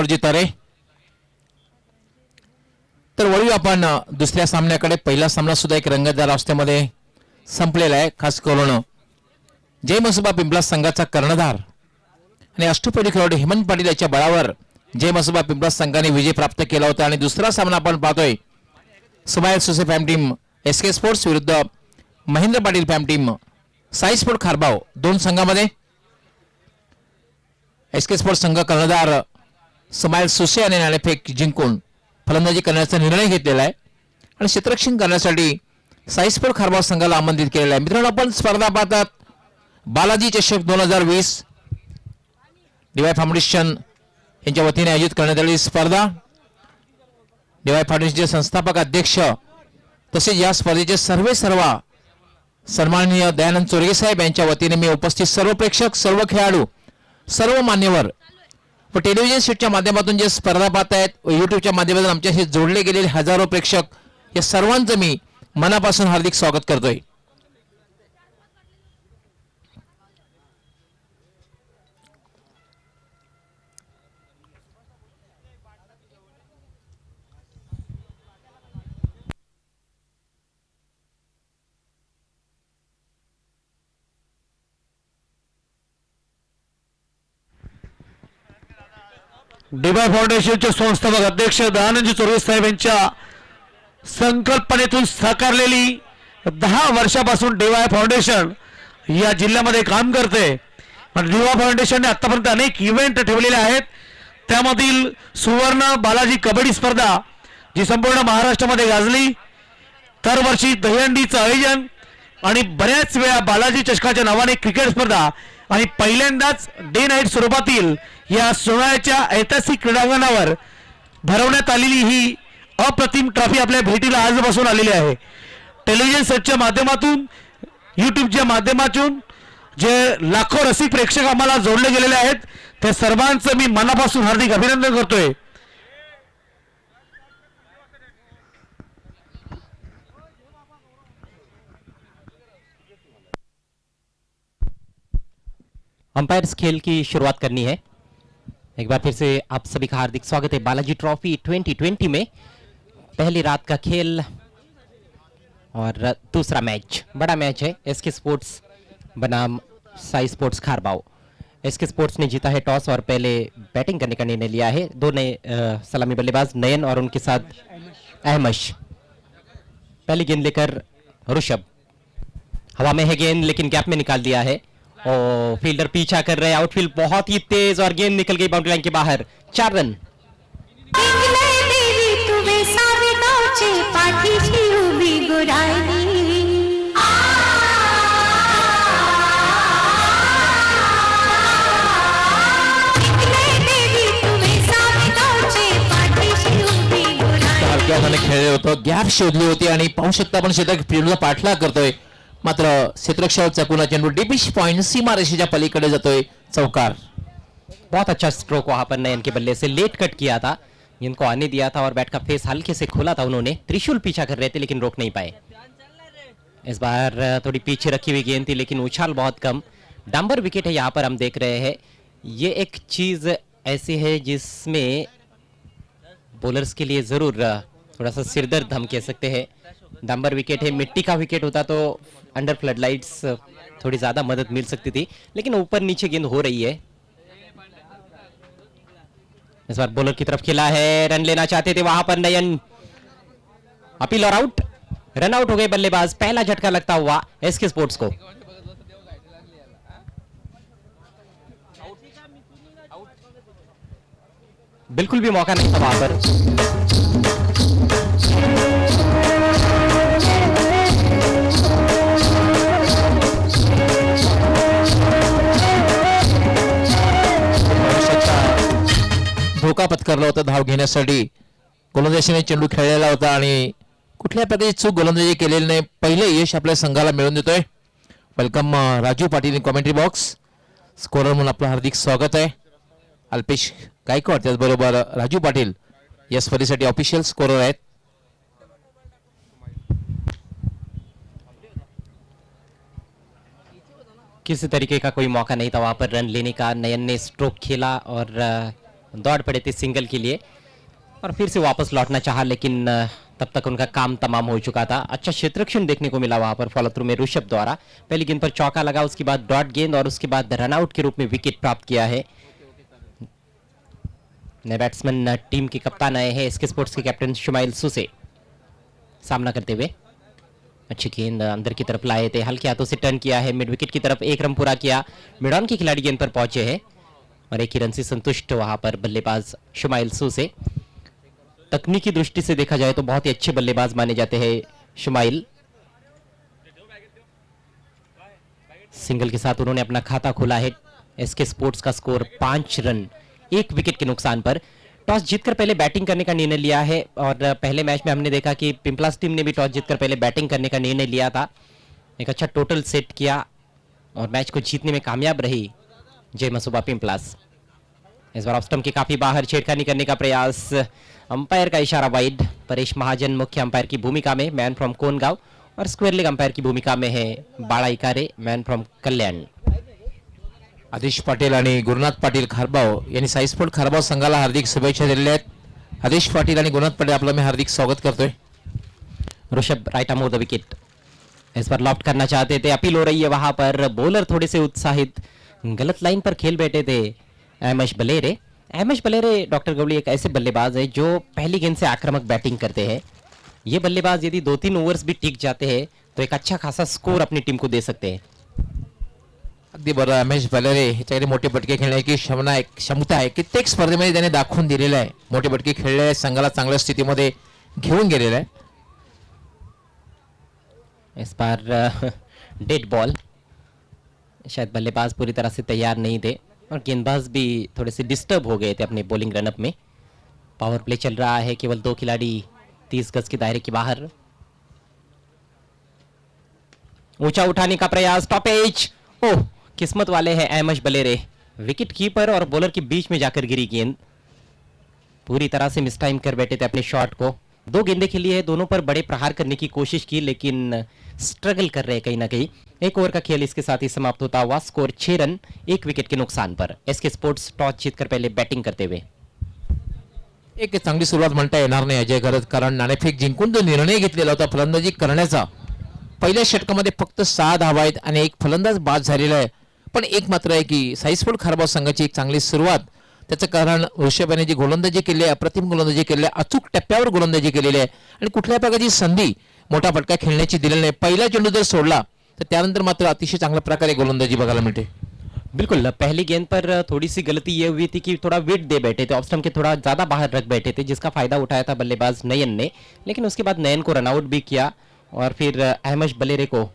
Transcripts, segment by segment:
खेळाडूची तरे. तर वळूया आपण दुसऱ्या सामन्याकडे. पहिला सामना सुद्धा एक रंगतदार अवस्थेमध्ये संपलेला आहे. खास करून जय मसोबा पिंपळा संघाचा कर्णधार आणि अष्टपैलू खेळाडू हेमंत पाटील याच्या बळावर जय मसोबा पिंपळा संघाने विजय प्राप्त केला होता. आणि दुसरा सामना आपण पाहतोय स्माईल सोसे फॅम टीम एसके स्पोर्ट्स विरुद्ध Mahendra Patil fan team Sai sport Kharbao. दोन संघामध्ये एसके स्पोर्ट्स संघ कर्णधार स्माईल सोसे आणि नाणेफेक जिंकून फलंदाजी करण्याचा निर्णय घेतलेला आहे आणि क्षेत्ररक्षण करण्यासाठी साई स्पोर्ट खारबाव संघाला आमंत्रित केलेला आहे. मित्रांनो, आपण स्पर्धा पाहतात बालाजी चषक 2020 डीवाय फाउंडेशन यांच्या वतीने आयोजित करण्यात आलेली स्पर्धा. डीवाय फाउंडेशनचे संस्थापक अध्यक्ष तसेच या स्पर्धेचे सर्व सन्माननीय दयानंद चोरगे साहेब यांच्या वतीने मी उपस्थित सर्व प्रेक्षक, सर्व खेळाडू, सर्व मान्यवर व टेलिव्हिजन सेटच्या माध्यमातून जे स्पर्धा पाहत आहेत व युट्यूबच्या माध्यमातून आमच्याशी जोडले गेलेले हजारो प्रेक्षक या सर्वांचं मी मनापासून हार्दिक स्वागत करतोय. डीवाय फाउंडेशनचे संस्थापक अध्यक्ष दयानंद चोरगे साहेब यांच्या संकल्पनेतून साकारलेली 10 वर्षापासून डीवाय फाउंडेशन या जिल्ह्यामध्ये काम करते. डीवाय फाउंडेशनने आतापर्यंत अनेक इव्हेंट ठेवलेले आहेत. त्यामधील सुवर्ण बालाजी कबड्डी स्पर्धा जी संपूर्ण महाराष्ट्रामध्ये गाजली, दरवर्षी दहीहंडीचं आयोजन आणि बऱ्याच वेळा बालाजी चषकाच्या नावाने क्रिकेट स्पर्धा आणि पहिल्यांदाच डे नाईट स्वरूपातील या सोहळ्याच्या ऐतिहासिक क्रीडांगणावर भरवण्यात आलेली ही अप्रतिम ट्रॉफी आपल्या भेटीला आजपासून आलेली आहे. टेलिव्हिजन सेटच्या माध्यमातून, युट्यूबच्या माध्यमातून जे लाखो रसिक प्रेक्षक आम्हाला जोडले गेलेले आहेत त्या सर्वांचं मी मनापासून हार्दिक अभिनंदन करतोय. अंपायर्स खेल की शुरुआत करनी है. एक बार फिर से आप सभी का हार्दिक स्वागत है बालाजी ट्रॉफी 2020 में. पहली रात का खेल और दूसरा मैच, बड़ा मैच है. एसके स्पोर्ट्स बनाम साई स्पोर्ट्स खारबाव. एसके स्पोर्ट्स ने जीता है टॉस और पहले बैटिंग करने का निर्णय लिया है. दो नए सलामी बल्लेबाज नयन और उनके साथ अहमश. पहली गेंद लेकर ऋषभ, हवा में है गेंद लेकिन गैप में निकाल दिया है और फील्डर पीछा कर रहे हैं. आउटफील्ड बहुत ही तेज और गेंद निकल गई बाउंड्री लाइन के बाहर. 4 रन. खेळले होतं, गॅप शोधली होती आणि पाहू शकता आपण क्षेत्ररक्षक फील्डला पाठलाग करतोय. मात्र क्षेत्ररक्षक चकूना चेंडू डीपिश पॉइंट सीमा रेषेच्या पलीकडे जातोय. चौकार. बहुत अच्छा स्ट्रोक वहां पर नयन के बल्ले से लेट कट किया था, इनको आने दिया था और बैट का फेस हल्के से खोला था उन्होंने. त्रिशूल पीछा कर रहे थे लेकिन रोक नहीं पाए. इस बार थोड़ी पीछे रखी हुई गेंद थी लेकिन उछाल बहुत कम. डांबर विकेट है यहाँ पर हम देख रहे हैं. ये एक चीज ऐसी है जिसमें बॉलर्स के लिए जरूर थोड़ा सा सिरदर्द हम कह सकते हैं. डांबर विकेट है, मिट्टी का विकेट होता तो अंडर फ्लड लाइट्स थोड़ी ज्यादा मदद मिल सकती थी, लेकिन ऊपर नीचे गेंद हो रही है. इस बार बॉलर की तरफ खेला है, रन लेना चाहते थे वहां पर नयन. अपील और आउट. रन आउट हो गए बल्लेबाज. पहला झटका लगता हुआ एसके स्पोर्ट्स को. बिल्कुल भी मौका नहीं था वहां पर. धोका पत्करला होता धाव घेण्यासाठी. गोलंदाजीने चेंडू खेळलेला होता आणि कुठल्या प्रकारची चूक गोलंदाजी केलेली नाही. पहिले यश आपल्या संघाला मिळवून देतोय. Welcome Raju Patil in commentary box. Scorer म्हणून आपलं हार्दिक स्वागत आहे. अल्पेश गायकवाड त्याचबरोबर राजू पाटील या स्पर्धेसाठी ऑफिशियल स्कोरर आहेत. किसी तरीके का कोई मौका नहीं था वहां पर रन लेने का. नयन ने स्ट्रोक खेला और दौड़ पड़े थे सिंगल के लिए और फिर से वापस लौटना चाहा, लेकिन तब तक उनका काम तमाम हो चुका था। अच्छा क्षेत्ररक्षण देखने को मिला वहां पर फॉलो थ्रू में ऋषभ द्वारा। पहली गेंद पर चौका लगा, उसके बाद डॉट गेंद और उसके बाद रनआउट के रूप में विकेट प्राप्त किया है। नए बैट्समैन टीम के कप्तान आए हैं एसके स्पोर्ट्स के कैप्टन शुमाइल सुसे सामना करते हुए। अच्छी गेंद अंदर की तरफ लाए थे, हल्के हाथों से टर्न किया है, मिड विकेट की तरफ एक रन पूरा किया। मिड ऑन के खिलाड़ी गेंद पर पहुंचे हैं और एक ही रन से संतुष्ट वहां पर बल्लेबाज शुमाइल सुसे। तकनीकी दृष्टि से देखा जाए तो बहुत ही अच्छे बल्लेबाज माने जाते हैं शुमाइल। सिंगल के साथ उन्होंने अपना खाता खोला है। एसके स्पोर्ट्स का स्कोर 5 रन 1 विकेट के नुकसान पर। टॉस जीतकर पहले बैटिंग करने का निर्णय लिया है और पहले मैच में हमने देखा कि पिंपलास टीम ने भी टॉस जीतकर पहले बैटिंग करने का निर्णय लिया था। एक अच्छा टोटल सेट किया और मैच को जीतने में कामयाब रही जय मसूबा पिंपलास। इस बार ऑफ स्टंप के काफी बाहर छेड़खानी करने का प्रयास, अंपायर का इशारा वाइड। परेश महाजन मुख्य अंपायर की भूमिका में, मैन फ्रॉम कोनगांव, और स्क्वेयर लेग अंपायर की भूमिका में है बाळा इकारे, मैन फ्रॉम कल्याण। आदेश पाटील आणि गुरुनाथ पाटील खारबाव यांनी साई स्पोर्ट खारबाव संघाला हार्दिक शुभेच्छा दिलेल्या आहेत। आदेश पाटील आणि गुरुनाथ पाटील आपलं मी हार्दिक स्वागत करतोय। Rishabh right arm the wicket, is per loft करना चाहते थे, अपील हो रही है वहां पर। बॉलर थोड़े से उत्साहित, गलत लाइन पर खेल बैठे थे एमएस बलेरे। एमएस बलेरे डॉक्टर गवली एक ऐसे बल्लेबाज है जो पहली गेंद से आक्रामक बैटिंग करते हैं। ये बल्लेबाज यदि 2-3 ओवर्स भी टिक जाते हैं तो एक अच्छा खासा स्कोर अपनी टीम को दे सकते हैं। अगदी बरं, रमेश बलेरे ह्याच्याकडे मोठे फटके खेळण्याची क्षमता आहे, कित्येक स्पर्धेमध्ये त्याने दाखवून दिलेलं आहे। मोठे फटके खेळले आहे, संघाला चांगल्या स्थितीमध्ये घेऊन गेलेला आहे। इस बार डेड बॉल, शायद बल्लेबाज पूरी तरह से तैयार नहीं थे और गेंदबाज भी थोड़े से डिस्टर्ब हो गए थे अपने बॉलिंग रनअप में। पावर प्ले चल रहा है, केवल 2 खिलाड़ी 30 गज के दायरे के बाहर। ऊंचा उठाने का प्रयास, टॉप एज, ओह किस्मत वाले हैं एमएस बलेरे। विकेट कीपर और बॉलर के बीच में जाकर गिरी गेंद। पूरी तरह से मिस टाइम कर बैठे थे अपने शॉट को। 2 गेंदें खेली है, दोनों पर बड़े प्रहार करने की कोशिश की लेकिन स्ट्रगल कर रहे हैं कहीं ना कहीं। 1 ओवर का खेल इसके साथ ही समाप्त होता हुआ, स्कोर 6 रन 1 विकेट के नुकसान पर। एसके स्पोर्ट्स टॉस जीतकर पहले बैटिंग करते हुए। एक चांगली सुरुवात म्हणता येणार नाही अजय घरत, कारण नाणेफेक जिंकून जो निर्णय घेतलेला होता फलंदाजी करण्याचा, पहिल्या षटकामध्ये फक्त 6 धावा आहेत आणि एक फलंदाज बाद झालेला आहे। पण एक मात्र आहे की साई स्पोर्ट खारबाव संघाची एक चांगली सुरुवात, त्याचं कारण ऋषभ याने जी गोलंदाजी केली आहे, अप्रतिम गोलंदाजी केली आहे, अचूक टप्प्यावर गोलंदाजी केलेली आहे आणि कुठल्या प्रकारची संधी मोठा फटका खेळण्याची दिलेली नाही। पहिला चेंडू जर सोडला तर त्यानंतर मात्र अतिशय चांगल्या प्रकारे गोलंदाजी बघायला मिळते। बिल्कुल, पहली गेंद पर थोड़ी सी गलती ये हुई थी कि थोड़ा वेट दे बैठे थे, ऑफ स्टंप के थोड़ा ज्यादा बाहर रख बैठे थे, जिसका फायदा उठाया था बल्लेबाज नयन ने। लेकिन उसके बाद नयन को रनआउट भी किया और फिर अहमद बलेरे को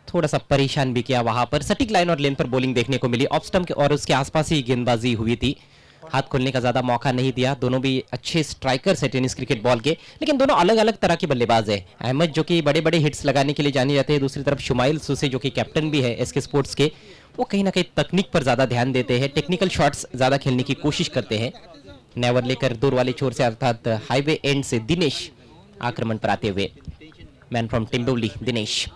थोड़ा सा परेशान भी किया। वहां पर सटीक लाइन और लेन पर बॉलिंग देखने को मिली, ऑफ स्टंप और उसके आसपास ही गेंदबाजी हुई थी। हाथ खोलने का ज्यादा मौका नहीं दिया। दोनों भी अच्छे स्ट्राइकर्स है टेनिस क्रिकेट बॉल के, लेकिन दोनों अलग अलग तरह के बल्लेबाज है। अहमद जो कि बड़े बड़े हिट्स लगाने के लिए जाने जाते हैं, दूसरी तरफ शुमाइल सुसे जो कि कैप्टन भी है एसके स्पोर्ट्स के, वो कहीं ना कहीं तकनीक पर ज्यादा ध्यान देते हैं, टेक्निकल शॉट्स ज्यादा खेलने की कोशिश करते हैं। नेवर लेकर दूर वाले छोर से अर्थात हाईवे एंड से दिनेश आक्रमण पर आते हुए, मैन फ्रॉम टिम्बोली दिनेश।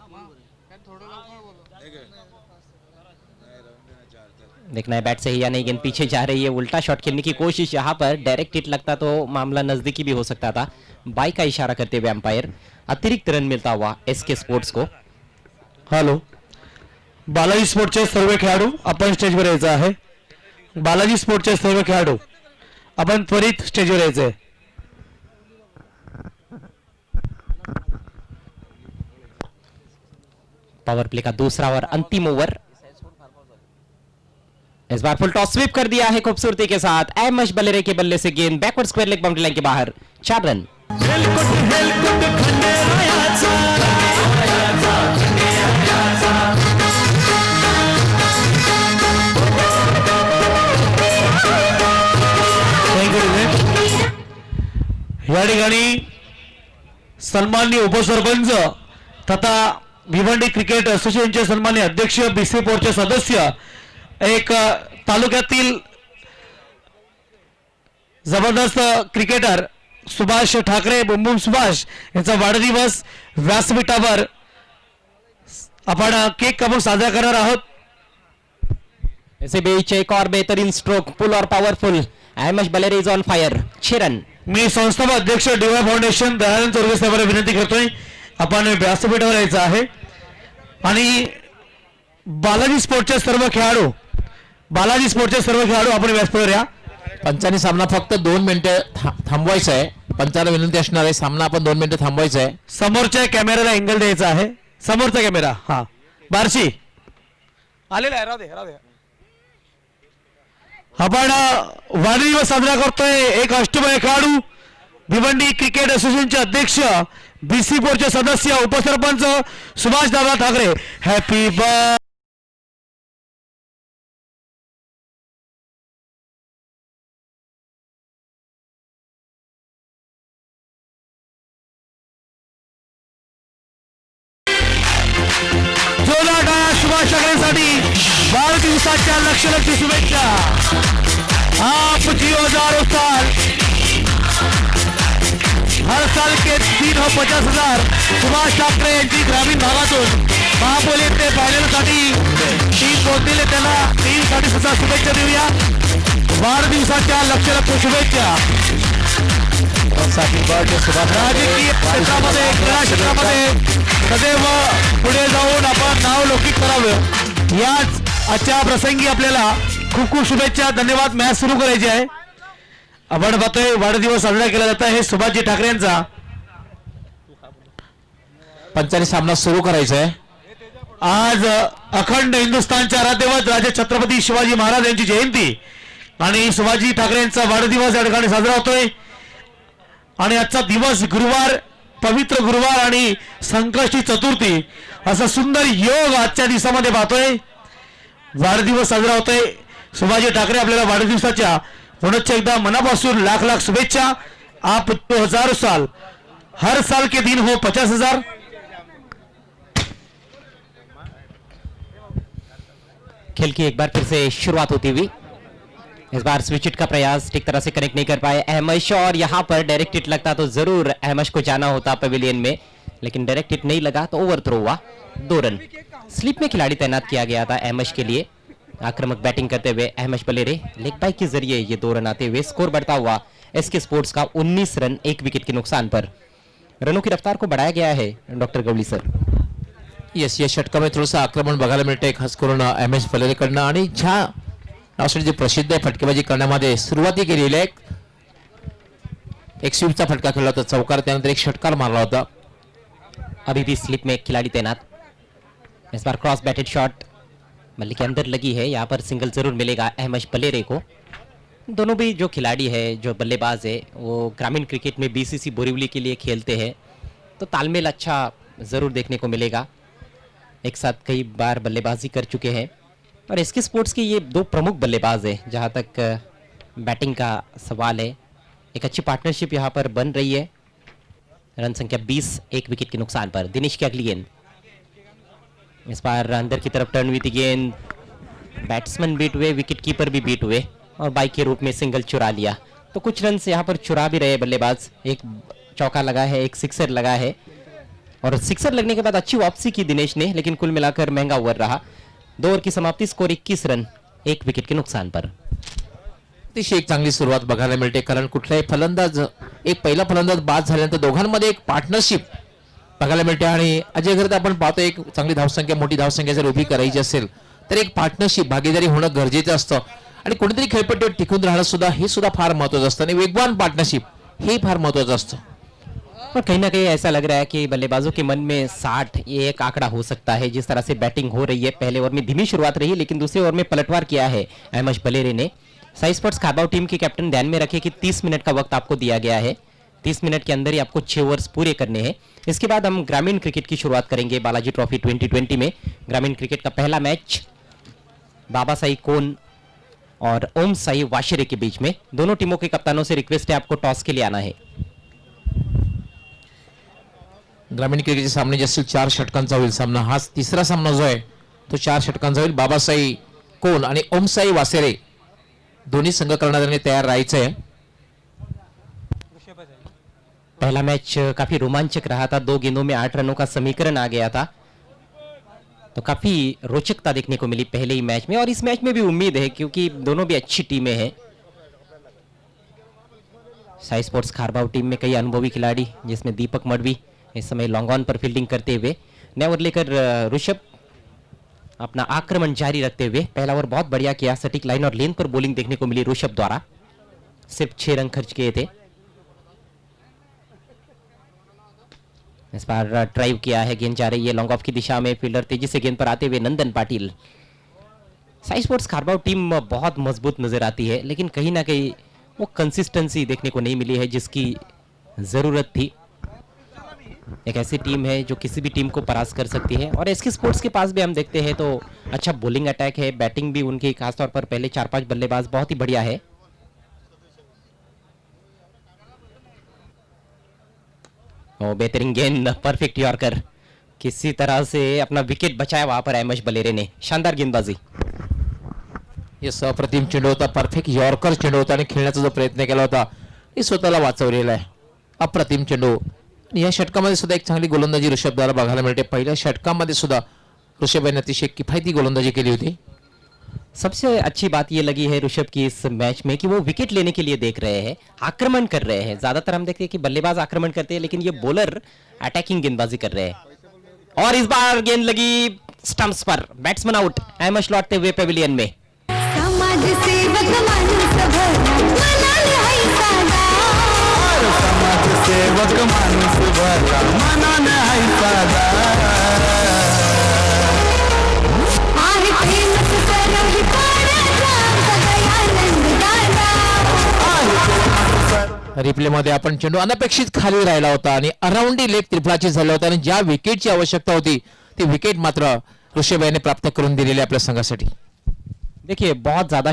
देखना है बैट से ही या नहीं, गेंद पीछे जा रही है, उल्टा शॉट खेलने की कोशिश, यहाँ पर डायरेक्ट हिट लगता तो मामला नजदीकी भी हो सकता था। बाई का इशारा करते हुए अंपायर, अतिरिक्त रन मिलता हुआ एसके स्पोर्ट्स को। हॅलो, बालाजी स्पोर्टचे सर्व खेळाडू आपण स्टेजवर यायचं आहे। बालाजी स्पोर्टचे सर्व खेळाडू आपण त्वरित स्टेजवर यायचं आहे। पावर प्ले का दूसरा और अंतिम ओवर। इस बार फुल टॉस स्वीप कर दिया है खूबसूरती के साथ। एमएस बलेरे के बल्ले से गेंद backward square leg boundary line के बाहर, 4 रन। या ठिकाणी सन्माननीय उपसरपंच तथा भिवंडी क्रिकेट असोसिएशनचे सन्माननीय अध्यक्ष, बीसी बोर्डचे सदस्य, एक तालुक्यातील जबरदस्त क्रिकेटर सुभाष ठाकरे, बुमबुम सुभाष यांचा वाढदिवस व्यासपीठावर आपण केक कापून साजरा करणार आहोत। इसे बीच एक और बेहतरीन स्ट्रोक, पुल और पावरफुल। अहमश बलेरे इज ऑन फायर। 6 रन। मी संस्थापक अध्यक्ष डीवाय फाउंडेशन दयानंद चौरगे साहेबांना विनंती करतोय, आपण व्यासपीठावर यायचं आहे आणि बालाजी स्पोर्टचे सर्व खेळाडू आपण व्यासपीठावर या. पंचांनी सामना फक्त 2 मिनिटं थांबवायचा आहे. पंचाला विनंती असणार आहे, सामना आपण 2 मिनिटं थांबवायचा आहे. समोरच्या कॅमेऱ्याला अँगल द्यायचा आहे. समोरचा कॅमेरा, हा बारशी आलेला आहे. राधे आपण वाढदिवस साजरा करतोय. एक अष्टमय खेळाडू, भिवंडी क्रिकेट असोसिएशनचे अध्यक्ष, बीसी बोर्डचे सदस्य, उपसरपंच सुभाष दादा ठाकरे. Happy birthday. जोरदार टाळ्या सुभाष ठाकरेंसाठी. वाढदिवसाच्या लक्ष शुभेच्छा. आप जियो 1000 साल, हर साल के 3 हो 50,000. सुभाष ठाकरे यांची ग्रामीण भागातून महापोली ते फायनलसाठी टीम पोहोचलेले, त्यांना टीमसाठी सुद्धा शुभेच्छा देऊया. वाढदिवसाच्या लक्ष शुभेच्छा. राजकीय क्षेत्रामध्ये, क्रीडा क्षेत्रामध्ये सदैव पुढे जाऊन आपण नाव लौकिक करावं, याच आजच्या प्रसंगी आपल्याला खूप खूप शुभेच्छा. धन्यवाद. मॅच सुरू करायची आहे. आपण बघतोय वाढदिवस साजरा केला जात आहे सुभाषजी ठाकरे यांचा. पंचांनी सामना सुरू करायचा आहे. आज अखंड हिंदुस्थानच्या आराध्यवत राजे छत्रपती शिवाजी महाराज यांची जयंती आणि शिवाजी ठाकरे यांचा वाढदिवस या ठिकाणी साजरा होतोय. आणि आजचा दिवस गुरुवार, पवित्र गुरुवार आणि संकष्टी चतुर्थी असा सुंदर योग आजच्या दिवसामध्ये पाहतोय. वाढदिवस साजरा होतोय. शिवाजी ठाकरे आपल्याला वाढदिवसाच्या पुनश्च एकदा मनापासून लाख लाख शुभेच्छा. आप 1000 साल, हर साल के दिन हो 50,000. खेल की एक बार फिर से शुरुआत होती हुई. इस बार स्विच हिट का प्रयास ठीक तरह से कनेक्ट नहीं कर पाए अहमश, और यहां पर डायरेक्ट हिट लगता तो जरूर अहमश को जाना होता पवेलियन में, लेकिन डायरेक्ट हिट नहीं लगा तो ओवर थ्रो हुआ. 2 रन. स्लिप में खिलाड़ी तैनात किया गया था अहमश के लिए. आक्रामक बैटिंग करते हुए अहमश बलेरे लेग बाइक के जरिए ये 2 रन आते हुए स्कोर बढ़ता हुआ एसके स्पोर्ट्स का 19 रन 1 विकेट के नुकसान पर. रनों की रफ्तार को बढ़ाया गया है डॉक्टर गवली सर. येस, या षटकामध्ये थोडंसं आक्रमण बघायला मिळतंय, खास करून एम एस बलेरेकडनं. आणि ज्या नावासाठी जे प्रसिद्ध आहे फटकेबाजी करण्यामध्ये, सुरुवाती केलेली आहे. एक स्वीपचा फटका खेळला होता चौकार, त्यानंतर एक षटकार मारला होता. अभी भी स्लिप में खिलाड़ी तैनात. इस बार क्रॉस बैटेड शॉट मल्ली के अंदर लगी है. यहाँ पर सिंगल जरूर मिलेगा अहमश बलेरे को. दोनों भी जो खिलाड़ी है, जो बल्लेबाज है, वो ग्रामीण क्रिकेट में बीसीसी बोरीवली के लिए खेलते हैं, तो तालमेल अच्छा जरूर देखने को मिलेगा. एक साथ कई बार बल्लेबाजी कर चुके हैं और इसके स्पोर्ट्स के ये 2 प्रमुख बल्लेबाज हैं. जहाँ तक बैटिंग का सवाल है, एक अच्छी पार्टनरशिप यहाँ पर बन रही है. रन संख्या 20 1 विकेट के नुकसान पर. दिनेश की अगली गेंद. इस बार अंदर की तरफ टर्न हुई थी गेंद. बैट्समैन बीट हुए, विकेट कीपर भी बीट हुए और बाइक के रूप में सिंगल चुरा लिया. तो कुछ रन से यहाँ पर चुरा भी रहे बल्लेबाज. एक चौका लगा है, एक सिक्सर लगा है, और सिक्सर लगने के बाद अच्छी वापसी की दिनेश ने, लेकिन कुल मिलाकर महंगा ओवर रहा. 2 ओवर की समाप्ति. स्कोर 21 रन 1 विकेट के नुकसान पर. अतिशय एक चांगली सुरुवात बघायला मिळते, कारण कुठलाही फलंदाज, एक पहिला फलंदाज बाद झाल्यानंतर दोघांमध्ये एक पार्टनरशिप बघायला मिळते. आणि अजय घरत आपण पाहतो, एक चांगली धावसंख्या, मोठी धावसंख्या जर उभी करायची असेल तर एक पार्टनरशिप, भागीदारी होणं गरजेचं असतं. आणि कोणीतरी खेळपट्टीवर टिकून राहणं सुद्धा, हे सुद्धा फार महत्त्वाचं असतं. आणि वेगवान पार्टनरशिप हे फार महत्त्वाचं असतं. और कहीं ना कहीं ऐसा लग रहा है कि बल्लेबाजों के मन में 60 ये एक आंकड़ा हो सकता है. जिस तरह से बैटिंग हो रही है, पहले ओवर में धीमी शुरुआत रही, लेकिन दूसरे ओवर में पलटवार किया है अहमश बलेरे ने. साई स्पोर्ट्स खारबाव टीम के कैप्टन ध्यान में रखें कि 30 मिनट का वक्त आपको दिया गया है. 30 मिनट के अंदर ही आपको 6 ओवर्स पूरे करने हैं. इसके बाद हम ग्रामीण क्रिकेट की शुरुआत करेंगे. बालाजी ट्रॉफी 2020 में ग्रामीण क्रिकेट का पहला मैच बाबा साई कोन और ओम साई वाशिरे के बीच में. दोनों टीमों के कप्तानों से रिक्वेस्ट है आपको टॉस के लिए आना है. ग्रामीण क्रिकेटचे सामने जास्तीत 4 षटकांचा होईल सामना. हा तिसरा सामना जो आहे तो 4 षटकांचा होईल. बाबासाई कोन आणि ओमसाई वासेरे दोन्ही संघ करणाऱ्यांनी तयार राहायचं आहे. पहला मैच काफी रोमांचक रहा था. 2 गेंदों में 8 रनों का समीकरण आ गया था. तो काफी रोचकता देखने को मिली पहले ही मैच में, और इस मैच में भी उम्मीद है क्योंकि दोनों भी अच्छी टीमें हैं। साई स्पोर्ट्स खारबाव टीम में कई अनुभवी खिलाड़ी, जिसमें दीपक मडवी इस समय लॉन्ग ऑन पर फील्डिंग करते हुए, नया ओवर लेकर ऋषभ अपना आक्रमण जारी रखते हुए। पहला ओवर बहुत बढ़िया किया, सटीक लाइन और लेन पर बॉलिंग देखने को मिली ऋषभ द्वारा, सिर्फ 6 रन खर्च किए थे। इस बार ड्राइव किया है, गेंद जा रही है लॉन्ग ऑफ की दिशा में, फील्डर तेजी से गेंद पर आते हुए नंदन पाटिल। साई स्पोर्ट्स खारबाव टीम बहुत मजबूत नजर आती है, लेकिन कहीं ना कहीं वो कंसिस्टेंसी देखने को नहीं मिली है जिसकी जरूरत थी। एक ऐसी टीम है जो किसी भी टीम को परास्त कर सकती है, और एसके स्पोर्ट्स के पास भी हम देखते हैं तो अच्छा बॉलिंग अटैक है, बैटिंग भी उनकी, खासतौर पर पहले 4-5 बल्लेबाज बहुत ही बढ़िया है। और बेहतरीन गेंद, परफेक्ट यॉर्कर, किसी तरह से अपना विकेट बचाया वहां पर अहमद बलेरे ने, शानदार गेंदबाजी। येस, अप्रतिम चेंडू होता, परफेक्ट यॉर्कर चेंडू होता आणि खेळण्याचा जो प्रयत्न केला होता ते स्वतःला वाचवलेला आहे. अप्रतिम चेंडू. आणि या षटकामध्ये सुद्धा एक चांगली गोलंदाजी ऋषभ द्वारा बघायला मिळते. पहिल्या षटकामध्ये सुद्धा ऋषभ यांनी अतिशय किफायती गोलंदाजी केली होती. सबसे अच्छी बात ये लगी है ऋषभ की इस मैच में कि वो विकेट लेने के लिए देख रहे हैं, आक्रमण कर रहे हैं। ज्यादातर हम देखते हैं कि बल्लेबाज आक्रमण करते हैं, लेकिन ये बॉलर अटैकिंग गेंदबाजी कर रहे हैं। और इस बार गेंद लगी स्टंप्स पर, बैट्समैन आउट, अहमद लौटते हुए पेविलियन में। समाज सेवक माणूस भला मनाने हाय साधा, समाज सेवक माणूस भला मनाने हाय साधा, आहे प्रेमच सरही पाण्याचा सगळ्यांनंद दादा। रिप्ले मध्ये आपण चेंडू अनपेक्षित खाली राहिला होता आणि अराउंडी लेग त्रिफळाची झाला होता, आणि ज्या विकेटची आवश्यकता होती ती विकेट मात्र ऋषभ याने प्राप्त करून दिलेली आपल्या संघासाठी. देखिए बहुत ज्यादा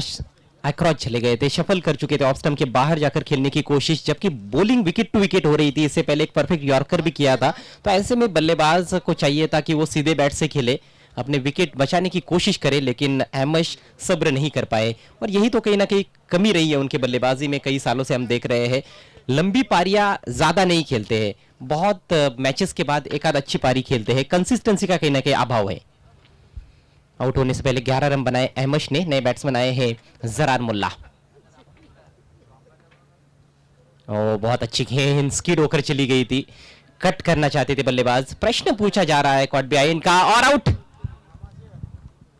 अक्रॉच चले गए थे, शफल कर चुके थे, ऑफ स्टंप के बाहर जाकर खेलने की कोशिश, जबकि बॉलिंग विकेट टू विकेट हो रही थी। इससे पहले एक परफेक्ट यॉर्कर भी किया था, तो ऐसे में बल्लेबाज को चाहिए था कि वो सीधे बैट से खेले, अपने विकेट बचाने की कोशिश करे, लेकिन अहमद सब्र नहीं कर पाए, और यही तो कहीं ना कहीं कमी रही है उनके बल्लेबाजी में। कई सालों से हम देख रहे हैं लंबी पारियां ज्यादा नहीं खेलते हैं, बहुत मैचेस के बाद एक आध अच्छी पारी खेलते हैं, कंसिस्टेंसी का कहीं ना कहीं अभाव है। आउट होने से पहले 11 रन बनाए अहमद ने। नए बैट्समैन आए हैं जरार मुल्ला। ओ बहुत अच्छी गेंद स्किड होकर चली गई थी, कट करना चाहते थे बल्लेबाज। प्रश्न पूछा जा रहा है कॉट बिहाइंड का, और आउट,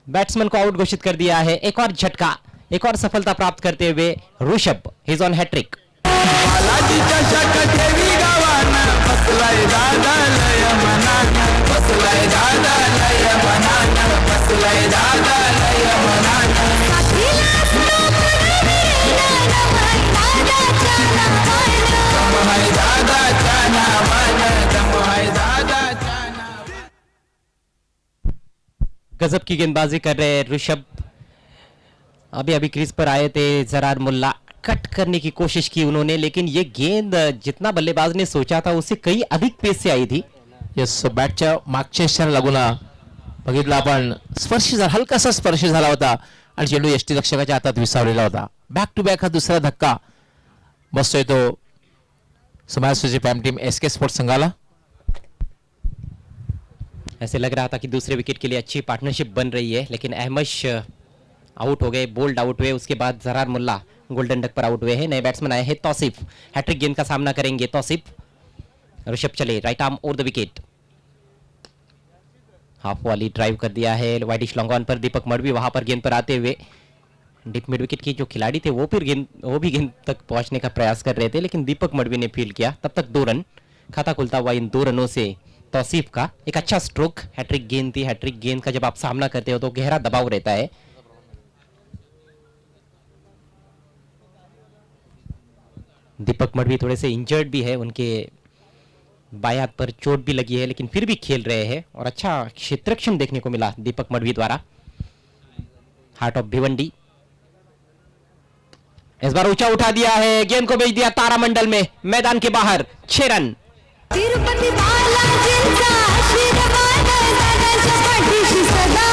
बैट्समैन को आउट घोषित कर दिया है। एक और झटका, एक और सफलता प्राप्त करते हुए ऋषभ, हिज ऑन हैट्रिक। बालाजीच्या शकटेवी गावानं बसलाय दादा लय मनानं, बसलाय दादा लय मनानं, बसलाय दादा लय मनानं, साथीला असतो पुनर्विलीन नमः दादाच्या नावानं, दमहाय दादाच्या नावानं, दमहाय दादाच्या नावानं. गजब की गेंदबाजी कर रहे हैं ऋषभ। अभी क्रीज पर आए थे जरार मुल्ला, कट करने की कोशिश की उन्होंने, लेकिन ये गेंद जितना बल्लेबाज ने सोचा था उससे कई अधिक पेस से आई थी। येस, बॅटच्या मागच्या इशारा लागून बघितला आपण, स्पर्श झाला, हलकासा स्पर्श झाला होता आणि चेंडू यष्टीरक्षकाच्या हातात विसावलेला होता. बॅक टू बॅक हा दुसरा धक्का बसतोय तो समाजसूची पॅम टीम एसके स्पोर्ट्स संघाला. ऐसे लग रहा था कि दूसरे विकेट के लिए अच्छी पार्टनरशिप बन रही है, लेकिन अहमद आउट हो गए, बोल्ड आउट हुए। उसके बाद जरार मुल्ला गोल्डन डक पर आउट हुए हैं। नए बैट्समैन आए हैं तौसीफ, हैट्रिक गेंद का सामना करेंगे तौसीफ। ऋषभ चले right arm over the wicket, half वाली ड्राइव कर दिया है वाइडिश लॉन्ग ऑन पर। दीपक मडवी वहां पर गेंद पर आते हुए, डीप मिड विकेट के जो खिलाड़ी थे वो भी गेंद तक पहुंचने का प्रयास कर रहे थे, लेकिन दीपक मडवी ने फील्ड किया। तब तक 2 रन, खाता खुलता हुआ इन 2 रनों से तौसीफ का एक अच्छा स्ट्रोक। हैट्रिक गेंद थी, हैट्रिक गेंद का जब आप सामना करते हो तो गहरा दबाव रहता है। दीपक मडवी थोड़े से इंजर्ड भी है, उनके बाएं हाथ पर चोट भी लगी है, लेकिन फिर भी खेल रहे हैं, और अच्छा क्षेत्ररक्षण देखने को मिला दीपक मडवी द्वारा। हार्ट ऑफ भिवंडी इस बार ऊंचा उठा दिया है, गेंद को भेज दिया तारामंडल में, मैदान के बाहर। 6 रन। तिरुपती बालाजींचा आशीर्वाद दादाच्या पाठीशी सदा,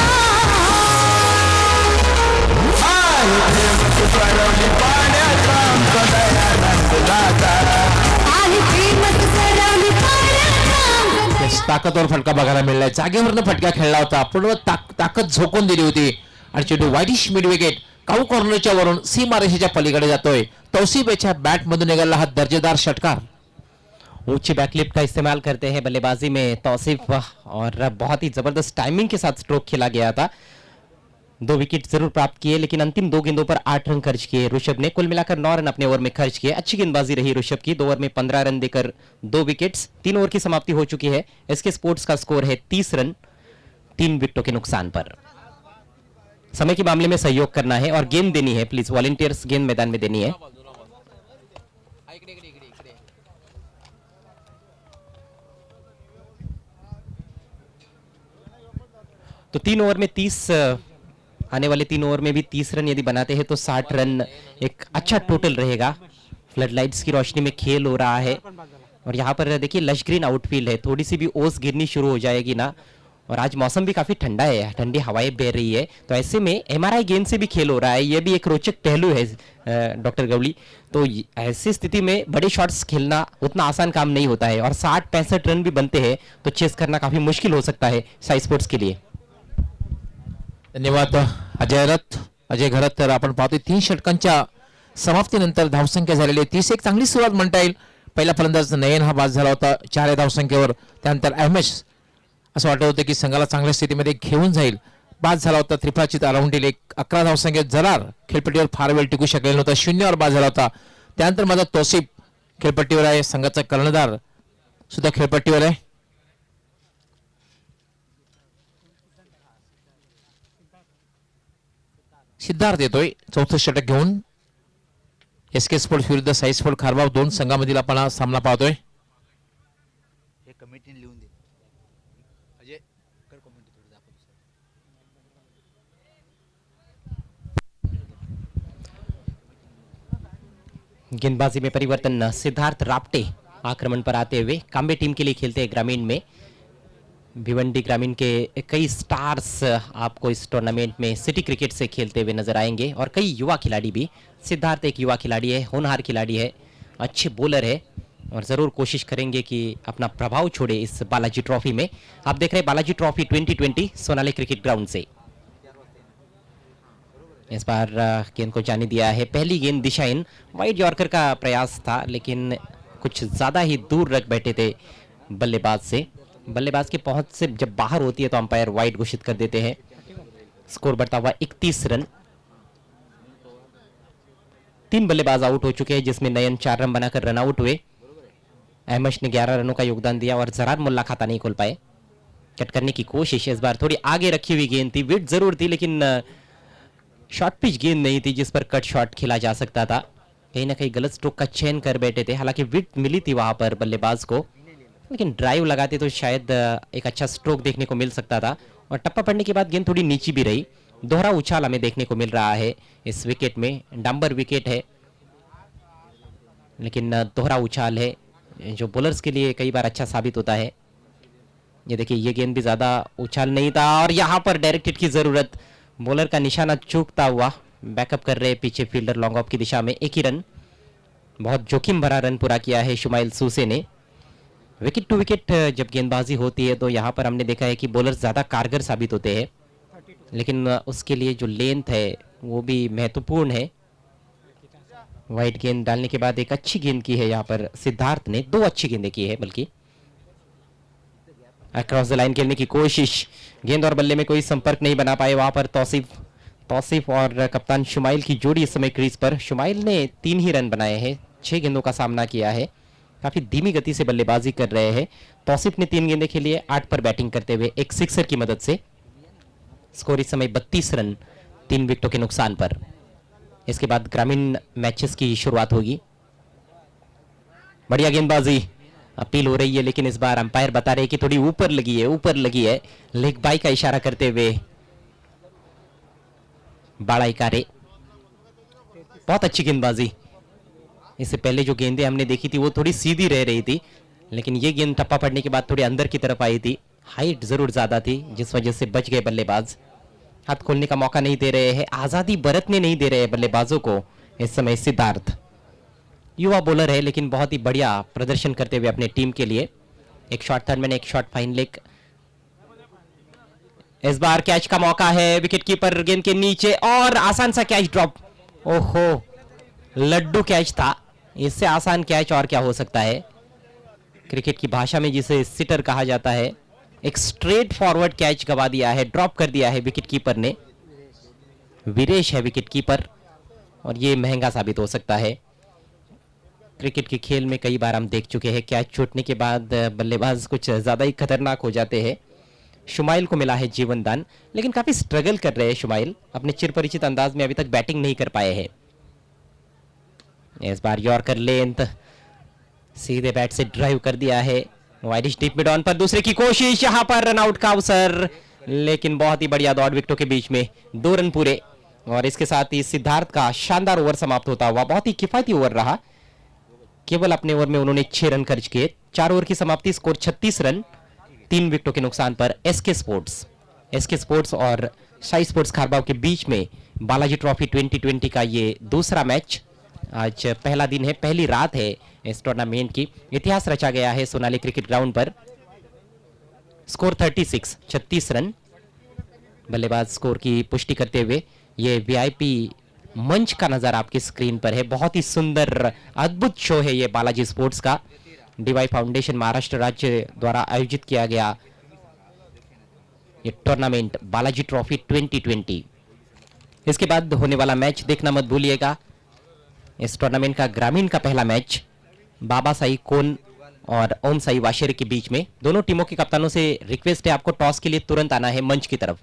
सरवली पाण्याचा आमचा दयानंद दादा, आहे प्रेमच सरवली पाण्याचा ताकदवर फटका बघायला मिळालाय. जागेवरनं फटका खेळला होता, पूर्ण ताकद झोकून दिली होती आणि चेंडू वाईडिश मिड विकेट काऊ कॉर्नरच्या वरून सीमारेषेच्या पलीकडे जातोय. तौसिफ याच्या बॅट मधून निघाला हा दर्जेदार षटकार. ऊंची बैकलिफ्ट का इस्तेमाल करते हैं बल्लेबाजी में तौसीफ और बहुत ही जबरदस्त टाइमिंग के साथ स्ट्रोक खेला गया था. 2 विकेट जरूर प्राप्त किए लेकिन अंतिम 2 गेंदों पर 8 रन खर्च किए ऋषभ ने. कुल मिलाकर 9 रन अपने ओवर में खर्च किए. अच्छी गेंदबाजी रही ऋषभ की. 2 ओवर में 15 रन देकर 2 विकेट्स. 3 ओवर की समाप्ति हो चुकी है. एसके स्पोर्ट्स का स्कोर है 30 रन 3 विकेटों के नुकसान पर. समय के मामले में सहयोग करना है और गेंद देनी है. प्लीज वॉलंटियर्स गेंद मैदान में देनी है. तो 3 ओवर में 30 आने वाले 3 ओवर में भी 30 रन यदि बनाते हैं तो 60 रन एक अच्छा टोटल रहेगा. फ्लड लाइट्स की रोशनी में खेल हो रहा है और यहाँ पर देखिए लश ग्रीन आउटफील्ड है. थोड़ी सी भी ओस गिरनी शुरू हो जाएगी ना, और आज मौसम भी काफी ठंडा है, ठंडी हवाएं बह रही है, तो ऐसे में एमआरआई गेंद से भी खेल हो रहा है. यह भी एक रोचक पहलू है डॉक्टर गवली. तो ऐसी स्थिति में बड़े शॉट्स खेलना उतना आसान काम नहीं होता है और 60-65 रन भी बनते हैं तो चेस करना काफी मुश्किल हो सकता है साई स्पोर्ट्स के लिए. धन्यवाद अजय घरत. तर आपण पाहतोय 3 षटकांच्या समाप्तीनंतर धावसंख्या झालेली आहे 30. एक चांगली सुरुवात म्हणता येईल. पहिला फलंदाज नयन हा बाद झाला होता 4 या धावसंख्येवर. त्यानंतर अहमेश असं वाटत होतं की संघाला चांगल्या स्थितीमध्ये घेऊन जाईल, बाद झाला होता. त्रिफळाचित अराउंडील 11 धावसंख्येत जरार खेळपट्टीवर फार वेळ टिकू शकलेला नव्हता, 0 वर बाद झाला होता. त्यानंतर माझा तौसिफ खेळपट्टीवर आहे. संघाचा कर्णधार सुद्धा खेळपट्टीवर आहे. सिद्धार्थ येतोय चौथं षटक घेऊन. एसके स्पोर्ट्स विरुद्ध साई स्पोर्ट खारबाव 2 संघामधील आपण हा सामना पाहतोय. हे कमिटीने लिहून दे. अजय कर कमेंट थोडं दाखव. गेंदबाजी में परिवर्तन. सिद्धार्थ राप्टे आक्रमण पर आते हुए कांबे टीम के लिए खेलते हैं ग्रामीण में. भिवंडी ग्रामीण के कई स्टार्स आपको इस टूर्नामेंट में सिटी क्रिकेट से खेलते हुए नजर आएंगे और कई युवा खिलाड़ी भी. सिद्धार्थ एक युवा खिलाड़ी है, होनहार खिलाड़ी है, अच्छे बॉलर है और जरूर कोशिश करेंगे कि अपना प्रभाव छोड़े इस बालाजी ट्रॉफी में. आप देख रहे हैं Balaji trophy 2020 Sonali cricket ground से. इस बार गेंद को जाने दिया है. पहली गेंद दिशाहीन. वाइड यॉर्कर का प्रयास था लेकिन कुछ ज्यादा ही दूर रख बैठे थे बल्लेबाज से. बल्लेबाज की पहुंच से जब बाहर होती है तो अंपायर वाइड घोषित कर देते हैं. स्कोर बढ़ता हुआ 31 रन. 3 बल्लेबाज आउट हो चुके हैं जिसमें नयन 4 रन बनाकर रन आउट हुए. अहमश ने 11 रनों का योगदान दिया और जरार मुल्ला खाता नहीं खोल पाए. कट करने की कोशिश. इस बार थोड़ी आगे रखी हुई गेंद थी, विड जरूर थी लेकिन शॉर्ट पिच गेंद नहीं थी जिस पर कट शॉट खेला जा सकता था. कहीं ना कहीं गलत स्ट्रोक का चयन कर बैठे थे. हालांकि विड मिली थी वहां पर बल्लेबाज को, लेकिन ड्राइव लगाते तो शायद एक अच्छा स्ट्रोक देखने को मिल सकता था. और टप्पा पड़ने के बाद गेंद थोड़ी नीची भी रही. दोहरा उछाल हमें देखने को मिल रहा है इस विकेट में. डांबर विकेट है लेकिन दोहरा उछाल है जो बॉलर्स के लिए कई बार अच्छा साबित होता है. ये देखिए ये गेंद भी ज्यादा उछाल नहीं था और यहाँ पर डायरेक्ट हिट की जरूरत. बॉलर का निशाना चूकता हुआ बैकअप कर रहे पीछे फील्डर लॉन्ग ऑफ की दिशा में. 1 ही रन. बहुत जोखिम भरा रन पूरा किया है शुमाइल सूसे ने. विकेट टू विकेट जब गेंदबाजी होती है तो यहाँ पर हमने देखा है कि बॉलर्स ज़्यादा कारगर साबित होते हैं लेकिन उसके लिए जो लेंथ है वो भी महत्वपूर्ण है. वाइड गेंद डालने के बाद एक अच्छी गेंद की है यहाँ पर सिद्धार्थ ने. 2 अच्छी गेंदें की है बल्कि. अक्रॉस द लाइन खेलने की कोशिश. गेंद और बल्ले में कोई संपर्क नहीं बना पाए वहां पर तौसीफ और कप्तान शुमाइल की जोड़ी इस समय क्रीज पर. शुमाइल ने 3 ही रन बनाए हैं, 6 गेंदों का सामना किया है. काफी धीमी गति से बल्लेबाजी कर रहे हैं. तौसीफ ने 3 गेंदें खेली है 8 पर बैटिंग करते हुए एक सिक्सर की मदद से. स्कोर इस समय 32 रन 3 विकेटों के नुकसान पर. इसके बाद ग्रामीण मैचेस की शुरुआत होगी. बढ़िया गेंदबाजी अपील हो रही है लेकिन इस बार अंपायर बता रहे हैं कि थोड़ी ऊपर लगी है. लेग बाई का इशारा करते हुए बाड़ा इकारे. बहुत अच्छी गेंदबाजी. इससे पहले जो गेंदें हमने देखी थी वो थोड़ी सीधी रह रही थी लेकिन ये गेंद टप्पा पड़ने के बाद थोड़ी अंदर की तरफ आई थी. हाइट जरूर ज्यादा थी जिस वजह से बच गए बल्लेबाज. हाथ खोलने का मौका नहीं दे रहे हैं, आजादी बरतने नहीं दे रहे हैं बल्लेबाजों को इस समय सिद्धार्थ. युवा बॉलर है लेकिन बहुत ही बढ़िया प्रदर्शन करते हुए अपने टीम के लिए. एक शॉट थर्ड मैन, एक शॉट फाइन लेग। इस बार कैच का मौका है, विकेट कीपर गेंद के नीचे और आसान सा कैच ड्रॉप। ओहो, लड्डू कैच था, इससे आसान कैच और क्या हो सकता है। क्रिकेट की भाषा में जिसे सिटर कहा जाता है, एक स्ट्रेट फॉरवर्ड कैच गवा दिया है, ड्रॉप कर दिया है विकेट कीपर ने। वीरेश है विकेट कीपर और ये महंगा साबित हो सकता है। क्रिकेट के खेल में कई बार हम देख चुके हैं, कैच छूटने के बाद बल्लेबाज कुछ ज्यादा ही खतरनाक हो जाते हैं। शुमाइल को मिला है जीवन दान, लेकिन काफी स्ट्रगल कर रहे हैं शुमाइल, अपने चिरपरिचित अंदाज में अभी तक बैटिंग नहीं कर पाए हैं। इस बार यॉर्कर लेंथ, सीधे बैट से ड्राइव कर दिया है। वाइडिश डीप मिड ऑन पर दूसरे की कोशिश, यहां पर रन आउट का अवसर, लेकिन बहुत ही बढ़िया दौड़ विकेटों के बीच में 2 रन पूरे। और इसके साथ ही सिद्धार्थ का शानदार ओवर समाप्त होता हुआ, बहुत ही किफायती ओवर रहा। केवल अपने ओवर में उन्होंने 6 रन खर्च किए। 4 ओवर की समाप्ति, स्कोर 36 रन, 3 विकेटों के नुकसान पर। एसके स्पोर्ट्स और साई स्पोर्ट्स खारबाव के बीच में बालाजी ट्रॉफी 2020 का ये दूसरा मैच। आज पहला दिन है, पहली रात है इस टूर्नामेंट की। इतिहास रचा गया है सोनाली क्रिकेट ग्राउंड पर। स्कोर 36 रन। बल्लेबाज स्कोर की पुष्टि करते हुए ये वीआईपी मंच का नजारा आपकी स्क्रीन पर है। बहुत ही सुंदर अद्भुत शो है ये बालाजी स्पोर्ट्स का। डीवाई फाउंडेशन महाराष्ट्र राज्य द्वारा आयोजित किया गया ये टूर्नामेंट बालाजी ट्रॉफी 2020। इसके बाद होने वाला मैच देखना मत भूलिएगा। इस टूर्नामेंट का ग्रामीण का पहला मैच बाबा साई कोन और ओम साई वाशेरे के बीच में। दोनों टीमों के कप्तानों से रिक्वेस्ट है, आपको टॉस के लिए तुरंत आना है मंच की तरफ।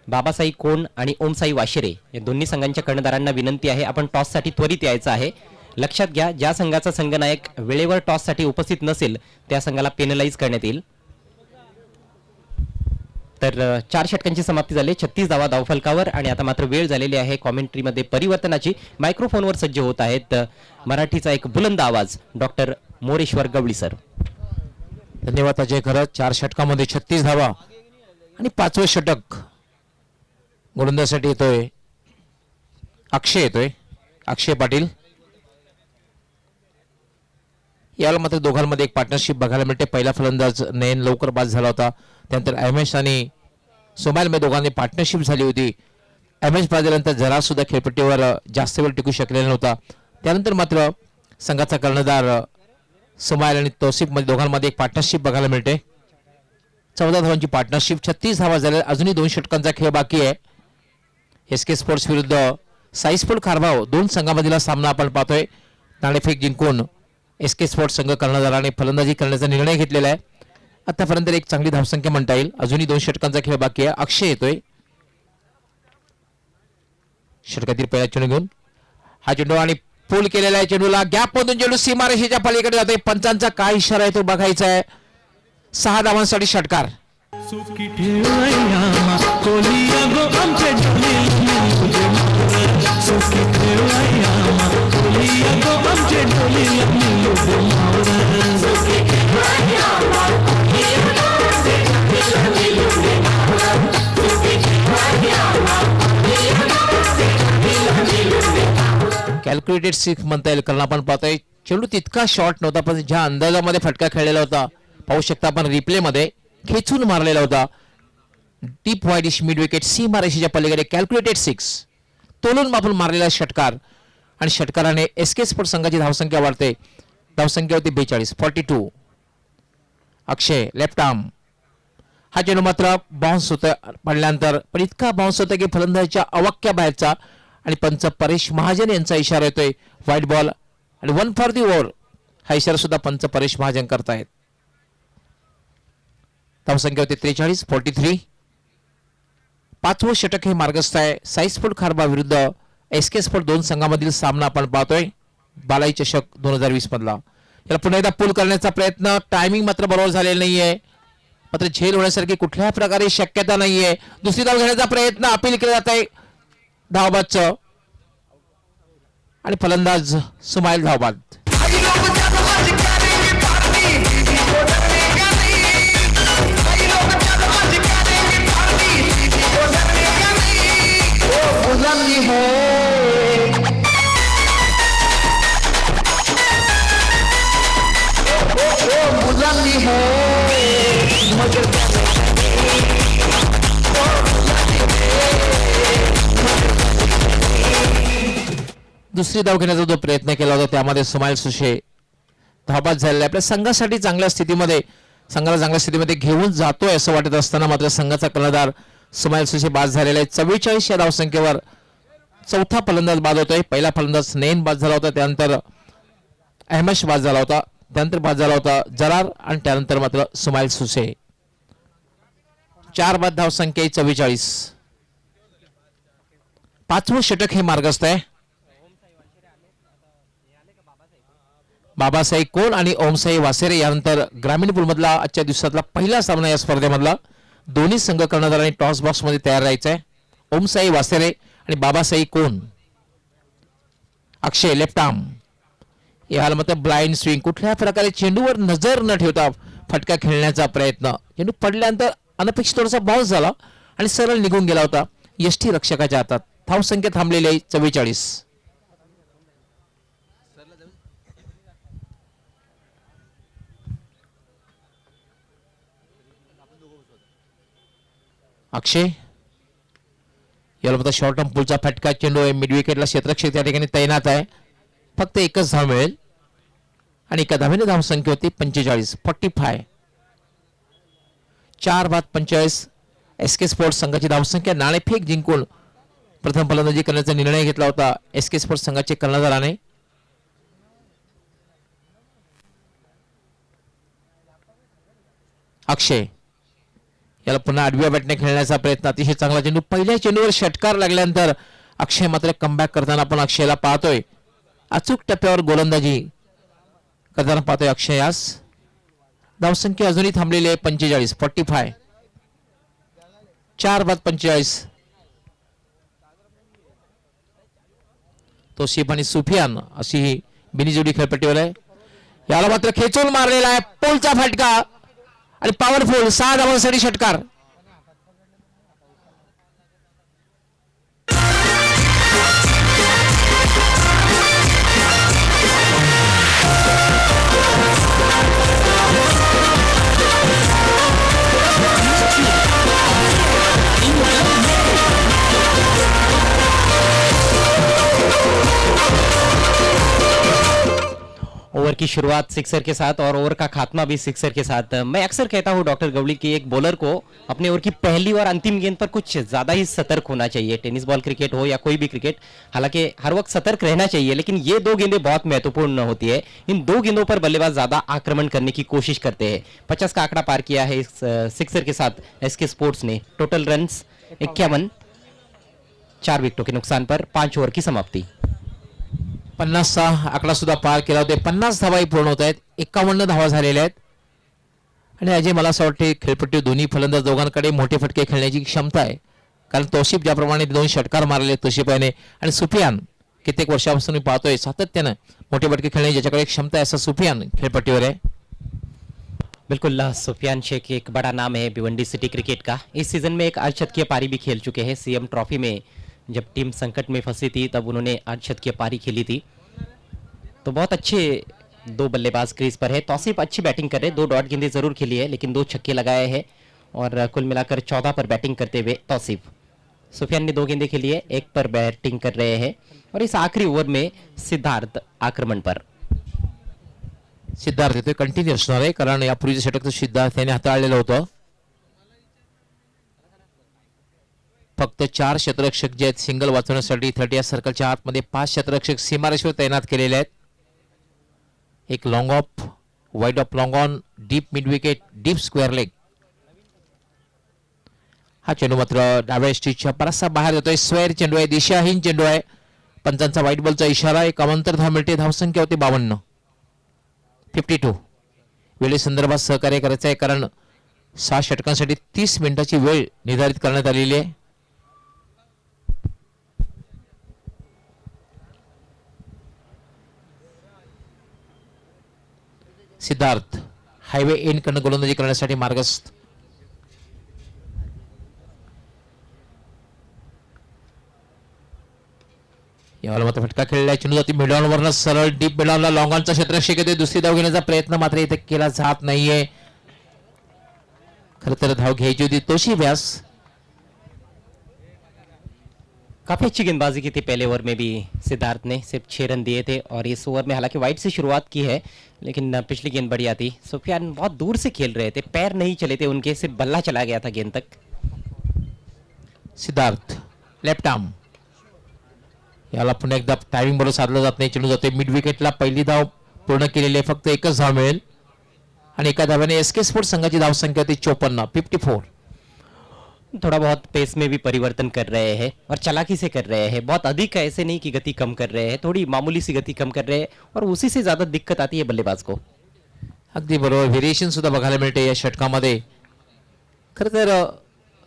बाबासाई कोण आणि ओम साई वाशेरे या दोन्ही संघांच्या कर्णधारांना विनंती आहे, आपण टॉससाठी त्वरित यायचं आहे। लक्षात घ्या, ज्या संघाचा संघनायक वेळेवर टॉससाठी उपस्थित नसेल त्या संघाला पेनलाइज करण्यात येईल। तर 4 षटकांची समाप्ती झाली, 36 धावा धावफलकावर आणि आता मात्र वेळ झालेली आहे कॉमेंट्रीमध्ये परिवर्तनाची। मायक्रोफोनवर सज्ज होत आहेत मराठीचा एक बुलंद आवाज, डॉक्टर मोरेश्वर गवळी सर। धन्यवाद अजय खरं। 4 षटकामध्ये 36 धावा आणि 5वें षटक गोलंदाजीसाठी येतोय अक्षय पाटील। याला मात्र दोघांमध्ये एक पार्टनरशिप बघायला मिळते। पहिला फलंदाज नयन लवकर बाद झाला होता, त्यानंतर एमएस आणि सोमाइल मध्ये दोघांनी पार्टनरशिप झाली होती। एमएस बाद झाल्यानंतर जरा सुद्धा खेळपट्टीवर जास्त वेळ टिकू शकलेला नव्हता। त्यानंतर मात्र संघाचा कर्णधार सोमाइल आणि तौसिफ मध्ये दोघांमध्ये एक पार्टनरशिप बघायला मिळते। 14 धावांची पार्टनरशिप, 36 धावा झाल्या, अजूनही 2 षटकांचा खेळ बाकी आहे। एसके स्पोर्ट्स विरुद्ध साई स्पोर्ट खारबाव, 2 संघामधील सामना आपण पाहतोय। नाणेफेक जिंकून एसके स्पोर्ट्स संघ कर्णधाराने फलंदाजी करण्याचा निर्णय घेतलेला आहे। आतापर्यंत एक चांगली धावसंख्या म्हणता येईल, अजूनही 2 षटकांचा खेळ बाकी आहे। अक्षय येतोय षटकातील पहिला चेंडू घेऊन, हा चेंडू आणि पूल केलेला आहे चेंडूला, गॅप मधून चेंडू सीमारेषेच्या पलीकडे जातोय। पंचांचा काय इशारा आहे तो बघायचा आहे। 6 धावांसाठी षटकार। सुखी ठेवया कोलिया गो आमचे ढोली सुखी ठेवया कोलिया गो आमचे ढोली सुखी ठेवया कोलिया गो आमचे कॅल्क्युलेटेड सिक्स म्हणता येईल, कारण आपण पाहतोय चेंडू तितका शॉर्ट नव्हता, पण ज्या अंदाजामध्ये फटका खेळलेला होता पाहू शकता आपण रिप्ले मध्ये, खेचून मारलेला होता। डीप वाइडिश मिड विकेट सीमारेषेच्या पलीकडे कॅल्क्युलेटेड सिक्स, तोलून मापून मारलेला षटकार आणि षटकाराने एसके स्पोर्ट संघाची धावसंख्या वाढते। धावसंख्या होती 42 अक्षय लेफ्ट आर्म, हा चेंडू मात्र बाउन्स होता पडल्यानंतर, पण इतका बाउन्स होता की फलंदाजीच्या अवाक्या बाहेरचा आणि पंच परेश महाजन यांचा इशारा येतोय व्हाईट बॉल आणि 1 फॉर दी ओव्हर, हा इशारा सुद्धा पंच परेश महाजन करतायत। धावसंख्या होती 43 5वं षटक हे मार्गस्थ आहे। साई स्पोर्ट खारबा विरुद्ध एसके स्पोर्ट 2 संघामधील सामना आपण पाहतोय बालाई चषक 2020 मधला। याला पुन्हा एकदा पूल करण्याचा प्रयत्न, टायमिंग मात्र बरोबर झालेला नाहीये, मात्र झेल होण्यासारखी कुठल्याही प्रकारे शक्यता नाहीये। दुसरी धाव घेण्याचा प्रयत्न, अपील केलं जात आहे धावबादचं आणि फलंदाज सुमाइल धावबाद। गुलाबी है मगर दुसरी धाव घेण्याचा जो प्रयत्न केला होता त्यामध्ये सुमाईल सुशे धावबाद झालेला आहे. आपल्या संघासाठी चांगल्या स्थितीमध्ये संघाला चांगल्या स्थितीमध्ये घेऊन जातोय असं वाटत असताना मात्र संघाचा कर्णधार सुमाईल सुशे बाद झालेला आहे. 44 या धावसंख्येवर चौथा फलंदाज बाद होतोय. पहिला फलंदाज नैन बाद झाला होता, त्यानंतर अहमश बाद झाला होता, त्यानंतर बाद झाला होता जरार आणि त्यानंतर मात्र सुमाईल सुशे. 4 बाद धावसंख्या 44. पाचवं षटक हे मार्गस्थ आहे. बाबासाहेब कोण आणि ओमसाई वासेरे यानंतर ग्रामीण पूलमधला आजच्या दिवसातला पहिला सामना या स्पर्धेमधला. दोन्ही संघ कर्णधारांनी टॉस बॉक्स मध्ये तयार राहायचं आहे. ओमसाई वासेरे आणि बाबासाई कोण. अक्षय लेफ्ट आर्म याला मात्र ब्लाइंड स्विंग. कुठल्या प्रकारे चेंडूवर नजर न ठेवता फटका खेळण्याचा प्रयत्न. चेंडू पडल्यानंतर अनपेक्षित थोडासा बाउन्स झाला आणि सरळ निघून गेला होता यष्टी रक्षकाच्या हातात. धावसंख्या थांबलेली आहे 44. अक्षय याला मात्र शॉर्ट टर्म पुलचा फटका. चेंडू आहे मिड विकेटला. क्षेत्ररक्षक त्या ठिकाणी तैनात आहे. फक्त एकच धाव मिळेल आणि एका धावेने धावसंख्या होती 45. 45. 4 बाद 45. एसके स्पोर्ट्स संघाची धावसंख्या. नाणेफेक जिंकून प्रथम फलंदाजी करण्याचा निर्णय घेतला होता एसके स्पोर्ट्स संघाचे कर्णधाराने. अक्षय याला पुन्हा आडव्या बॅटने खेळण्याचा प्रयत्न. अतिशय चांगला चेंडू. पहिल्या चेंडूवर षटकार लागल्यानंतर अक्षय मात्र कमबॅक करताना आपण अक्षयला पाहतोय. अचूक टप्प्यावर गोलंदाजी करताना पाहतोय अक्षय. आज धावसंख्या अजूनही थांबलेली आहे 45. 45. 4 बाद 45. तोशिफ आणि सुफियान अशी ही बिनी जोडी खेळपट्टीवर आहे. याला मात्र खेचून मारलेला आहे. पोलचा फटका आणि पॉवरफुल 6 धावांसाठी षटकार. ओवर की शुरुआत सिक्सर के साथ और ओवर का खात्मा भी सिक्सर के साथ. मैं अक्सर कहता हूं डॉक्टर गवली की एक बॉलर को अपने ओवर की पहली और अंतिम गेंद पर कुछ ज्यादा ही सतर्क होना चाहिए. टेनिस बॉल क्रिकेट हो या कोई भी क्रिकेट, हालांकि हर वक्त सतर्क रहना चाहिए, लेकिन ये 2 गेंदें बहुत महत्वपूर्ण होती है. इन 2 गेंदों पर बल्लेबाज ज्यादा आक्रमण करने की कोशिश करते हैं. 50 का आंकड़ा पार किया है इस सिक्सर के साथ एसके स्पोर्ट्स ने. Total runs 51. 4 विकेटों के नुकसान पर 5 ओवर की समाप्ति. 50चा आकडा सुद्धा पार केला होता. 50 धावाही पूर्ण होत आहेत. 51 धावा झालेल्या आहेत. आणि अजय मला असं वाटते खेळपट्टी दोन्ही फलंदाज दोघांकडे मोठे फटके खेळण्याची क्षमता आहे. कारण तौशिफ ज्याप्रमाणे 2 षटकार मारले तौशिफाने आणि सुफियान कित्येक वर्षापासून मी पाहतोय सातत्यानं मोठे फटके खेळण्याची ज्याच्याकडे क्षमता आहे असा सुफियान खेळपट्टीवर आहे. बिल्कुल सुफियान शेख एक बड़ा नाम है भिवंडी सिटी क्रिकेट का. इस सीजन में एक अर्धशतकीय पारी भी खेल चुके हैं. सीएम ट्रॉफी में जब टीम संकट में फंसी थी तब उन्होंने अर्धशतकीय पारी खेली थी. तो बहुत अच्छे 2 बल्लेबाज क्रीज पर है. तौसीफ अच्छी बैटिंग कर रहे. 2 डॉट गेंदें जरूर खेली है लेकिन 2 छक्के लगाए हैं और कुल मिलाकर 14 पर बैटिंग करते हुए तौसीफ. सुफियान ने 2 गेंदें खेली है, 1 पर बैटिंग कर रहे हैं. और इस आखिरी ओवर में सिद्धार्थ आक्रमण पर. सिद्धार्थ येतोय कंटिन्यू असणार आहे कारण यापूर्वीचं षटक तर सिद्धार्थ याने हाताळलेलं होतं. फक्त 4 क्षेत्ररक्षक जे आहेत सिंगल वाचवण्यासाठी 30 या सर्कलच्या आतमध्ये 5 क्षेत्ररक्षक सीमारेषेवर तैनात केलेले आहेत. एक long of, wide of, long on, deep mid wicket, deep square leg. हा चेंडू मात्र डाव्या स्टिचच्या बराचसा बाहेर जातोय. स्क्वेअर चेंडू आहे, दिशाहीन चेंडू आहे. पंचांचा व्हाईट बॉलचा इशारा. एक अवांतर धाव मिळते. धावसंख्या होती 52. 52. वेळेसंदर्भात सहकार्य करायचं आहे कारण 6 षटकांसाठी 30 मिनिटाची वेळ निर्धारित करण्यात आलेली आहे. सिद्धार्थ हायवे एंड कडून गोलंदाजी करण्यासाठी मार्गस्थ. यावेळेला मात्र फटका षटका खेळलाय. चेंडू जाती मिडॉनवरनं सरळ डीप मिडॉनला लॉंगॉनचा क्षेत्ररक्षक येते. दुसरी धाव घेण्याचा प्रयत्न मात्र इथे केला जात नाहीये. खरं तर धाव घ्यायची होती तोशी व्यास. काफी अच्छी गेंदबाजी की थी पहले ओवर में भी सिद्धार्थ ने, सिर्फ 6 रन दिए थे और इस ओवर में हालांकि वाइड से शुरुआत की है लेकिन पिछली गेंद बढ़िया थी. सुफियान बहुत दूर से खेल रहे थे, पैर नहीं चले थे उनके, सिर्फ बल्ला चला गया था गेंद तक. सिद्धार्थ लेफ्ट आर्म, याला पुन्हा एकदा टायमिंग बरोबर साधलं जात नाही. चेंडू जातोय मिड विकेटला. पहिली धाव पूर्ण केलेली आहे, फक्त एकच धाव मिळेल आणि एका धाव्याने एसके स्पोर्ट्स संघाची धावसंख्या होती 54, 54. थोड़ा बहुत पेस में भी परिवर्तन कर रहे हैं और चालाकी से कर रहे हैं. बहुत अधिक ऐसे नहीं कि गति कम कर रहे हैं, थोड़ी मामूली सी गति कम कर रहे हैं और उसी से ज्यादा दिक्कत आती है बल्लेबाज को. अगदी बरोबर, व्हेरिएशन सुद्धा बघायला मिळते या षटकामध्ये. खरं तर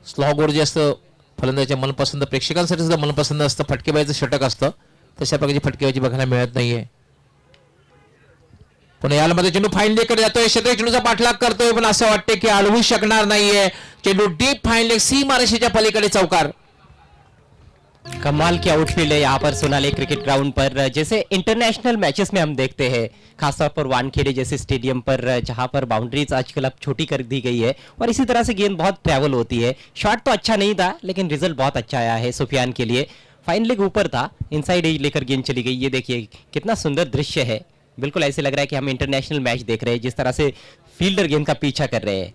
स्लॉगवर जे असतं फलंदाजाच्या मनपसंत, प्रेक्षकांसाठी सुद्धा मनपसंत असतं, फटकेबाजीचं षटक असतं. तशा प्रकारची फटकेबाजी बघायला मिळत नाहीये. पुन्हा याला मध्ये चेंडू फाईन लेकडे जातोय. क्षेत्र चेंडूचा पाठलाग करतोय पण असं वाटते की अडवू शकणार नाहीये. चेंडू डीप फाईन लेग सीमारेषेच्या पलीकडे चौकार. कमाल की आउटफील्ड है यहाँ पर सोनाली क्रिकेट ग्राउंड पर. जैसे इंटरनेशनल मैचेस में हम देखते हैं, खासतौर पर वानखेड़े जैसे स्टेडियम पर जहां पर बाउंड्रीज आजकल अब छोटी कर दी गई है और इसी तरह से गेंद बहुत ट्रैवल होती है. शॉट तो अच्छा नहीं था लेकिन रिजल्ट बहुत अच्छा आया है सुफियान के लिए. फाइन लेग ऊपर था, इनसाइड ही लेकर गेंद चली गई. ये देखिए कितना सुंदर दृश्य है. बिल्कुल ऐसे लग रहा है कि हम इंटरनेशनल मैच देख रहे हैं, जिस तरह से फील्डर गेंद का पीछा कर रहे हैं.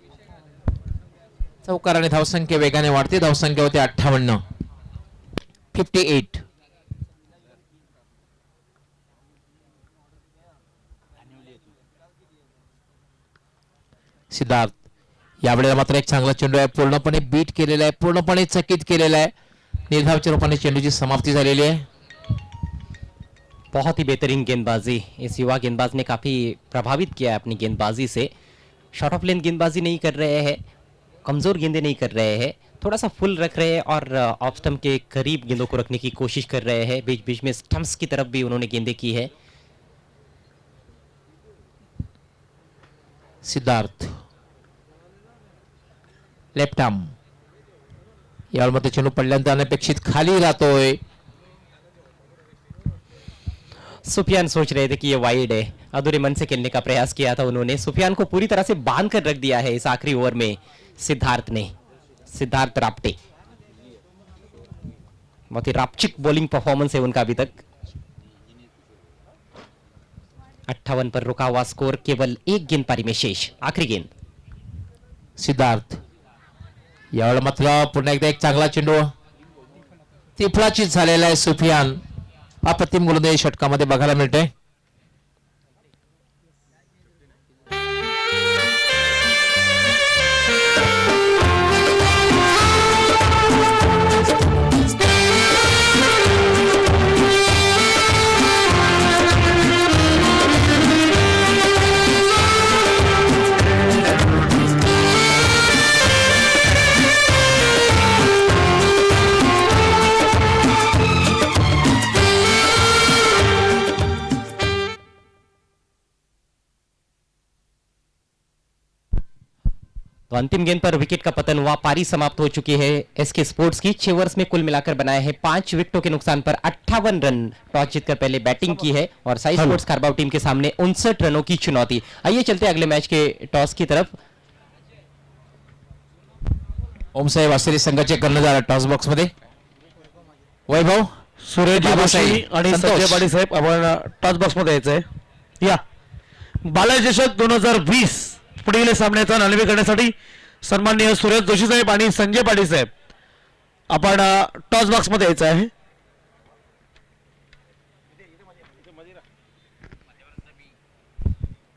चौकार आणि धावसंख्या वेगाने वाढते. धावसंख्या होते 58, 58. सिद्धार्थ यावेळेला मात्र एक चांगला चेंडू आहे, पूर्णपणे बीट केलेला आहे, पूर्णपणे चकित केलेला आहे. निर्धावच्या रूपाने चेंडूची समाप्ती झालेली आहे. बहुत ही बेहतरीन गेंदबाजी. इस युवा गेंदबाज ने काफी प्रभावित किया है अपनी गेंदबाजी से. शॉर्ट ऑफ लेंथ गेंदबाजी नहीं कर रहे हैं, कमजोर गेंदें नहीं कर रहे हैं, थोड़ा सा फुल रख रहे हैं और ऑफ स्टंप के करीब गेंदों को रखने की कोशिश कर रहे हैं. बीच बीच में स्टंप्स की तरफ भी उन्होंने गेंदें की है. सिद्धार्थ लेफ्ट आर्म, यावेळी मध्ये चेंडू पडल्यानंतर अनपेक्षित खाली राहतोय. सुफियान सोच रहे थे कि ये वाइड है, अधूरे मन से खेलने का प्रयास किया था उन्होंने. सुफियान को पूरी तरह से बांध कर रख दिया है इस आखिरी ओवर में सिद्धार्थ ने. सिद्धार्थ राप्टे, बहुत ही रापचिक बॉलिंग परफॉर्मेंस है उनका अभी तक. 58 पर रुका हुआ स्कोर, केवल एक गेंद पारी में शेष. आखिरी गेंद. सिद्धार्थ यावेळी मात्र पुन्हा एकदा एक चांगला चेंडू तिफळाचीत झालेला आहे. सुफियान अप्रतिम गोलंदाजी षटकामध्ये बघायला मिळते. तो अंतिम गेंद पर विकेट का पतन हुआ, पारी समाप्त हो चुकी है एसके स्पोर्ट्स की. 6 ओवर्स में कुल मिलाकर बनाए हैं 5 विकेटों के नुकसान पर 58 रन. टॉस जीतकर पहले बैटिंग की है और साई स्पोर्ट्स खारबाव टीम के सामने 59 रनों की चुनौती. आइए चलते अगले मैच के टॉस की तरफ. ओमसाहेब वासेरी संघाचे कर्णधार टॉस बॉक्स मध्ये. वैभव सुरेशजी बाबासाहेब, जोशी आणि संतोष. संजय पाटील साहेब, आपण टॉस बॉक्स मध्ये यायचंय. या बालाजी चषक 2020 पुढील सामन्याचा नाणेफेक करण्यासाठी सन्माननीय सुरेश जोशी साहेब आणि संजय पाटील साहेब आपण टॉस बॉक्स मध्ये यायचं आहे.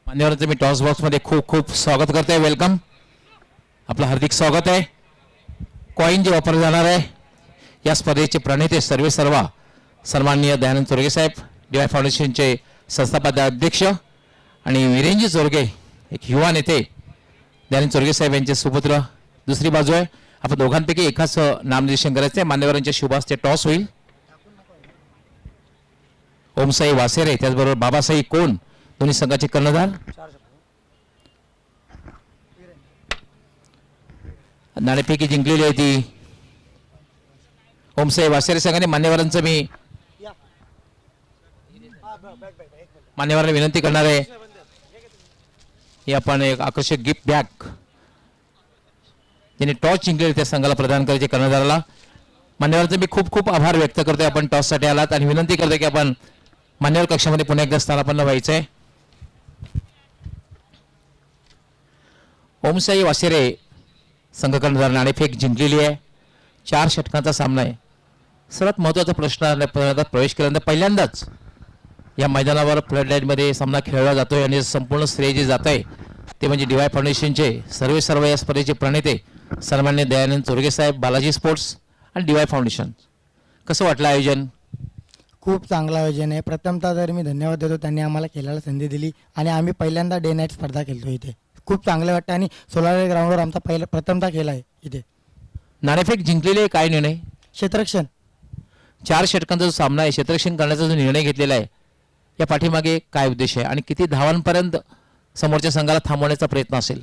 मान्यवरांचं मी टॉस बॉक्स मध्ये खूप खूप स्वागत करतोय. वेलकम, आपलं हार्दिक स्वागत आहे. कॉईन जे वापरले जाणार आहे या स्पर्धेचे प्रणेते सर्वे सर्वा सन्माननीय दयानंद चोरगे साहेब, डीवाय फाउंडेशनचे संस्थापक अध्यक्ष, आणि वीरेंजी चोरगे एक युवा नेते दयानंद चोरगे साहेब यांचे सुपुत्र. दुसरी बाजू आहे, आपण दोघांपैकी एकाच नामनिर्देशन करायचं आहे. मान्यवरांच्या शुभास्ते टॉस होईल. ओमसाई वासेरे त्याचबरोबर बाबासाई कोण दोन्ही संघाचे कर्णधार. नाणेफेकी जिंकलेली आहे ती ओमसाई वासेरे संघाने. मान्यवरांचं मी मान्यवरांना विनंती करणार आहे ही आपण एक आकर्षक गिफ्ट बॅग ज्यांनी टॉस जिंकले त्या संघाला प्रदान करायचे कर्णधाराला. मान्यवरांचे मी खूप खूप आभार व्यक्त करतोय. आपण टॉससाठी आलात आणि विनंती करतोय की आपण मान्यवर कक्षामध्ये पुन्हा एकदा स्थानापन्न व्हायचंय. ओमसाई वासेरे संघ कर्णधार नाणेफेक जिंकलेली आहे. 4 षटकांचा सामना आहे. सर्वात महत्त्वाचा प्रश्न मैदानात प्रवेश केल्यानंतर पहिल्यांदाच या मैदानावर फ्लड लाईनमध्ये सामना खेळला जातोय आणि संपूर्ण श्रेय जे जात आहे ते म्हणजे DY फाउंडेशनचे सर्व या स्पर्धेचे प्रणेते सन्माननीय दयानंद चोरगे साहेब, बालाजी स्पोर्ट्स आणि DY फाउंडेशन. कसं वाटलं आयोजन? खूप चांगलं आयोजन आहे. प्रथमतः तर मी धन्यवाद देतो, त्यांनी आम्हाला खेळायला संधी दिली आणि आम्ही पहिल्यांदा डे नाईट स्पर्धा खेळतो इथे. खूप चांगलं वाटतं आणि सोलार ग्राउंडवर आमचा प्रथमतः खेळ आहे इथे. नाणेफेक जिंकलेले काय निर्णय? क्षेत्ररक्षण 4 षटकांचा जो सामना आहे, क्षेत्ररक्षण करण्याचा जो निर्णय घेतलेला आहे या पाठीमागे काय उद्देश आहे आणि किती धावांपर्यंत समोरच्या संघाला थांबवण्याचा प्रयत्न असेल?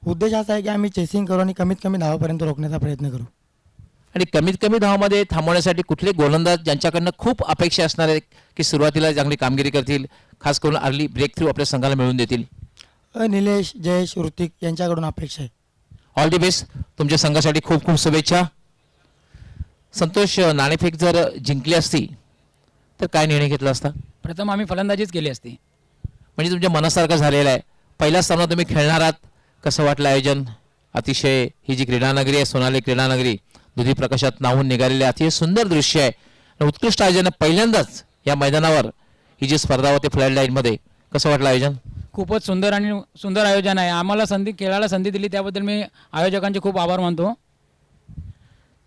उद्देश असा आहे की आम्ही चेसिंग करू आणि कमीत कमी धावापर्यंत रोखण्याचा प्रयत्न करू. आणि कमीत कमी धावामध्ये थांबवण्यासाठी कुठले गोलंदाज ज्यांच्याकडनं खूप अपेक्षा असणार आहे की सुरुवातीला चांगली कामगिरी करतील, खास करून अर्ली ब्रेक थ्रू आपल्या संघाला मिळवून देतील? निलेश, जयेश, ऋतिक यांच्याकडून अपेक्षा आहे. All the best. तुमच्या संघासाठी खूप खूप शुभेच्छा. संतोष, नाणेफेक जर जिंकली असती तर काय निर्णय घेतला असता? प्रथम आम्ही फलंदाजीच केली असती. म्हणजे तुमच्या मनासारखं झालेलं आहे. पहिला सामना तुम्ही खेळणार आहात. कसं वाटलं आयोजन? अतिशय ही जी क्रीडानगरी आहे, सोनाली क्रीडानगरी, दुधी प्रकाशात नाहून निघालेली अतिशय सुंदर दृश्य आहे. आणि उत्कृष्ट आयोजन आहे. पहिल्यांदाच या मैदानावर ही जी स्पर्धा होते फ्लड लाईनमध्ये, कसं वाटलं आयोजन? खूपच सुंदर आयोजन आहे. आम्हाला खेळायला संधी दिली त्याबद्दल मी आयोजकांचे खूप आभार मानतो.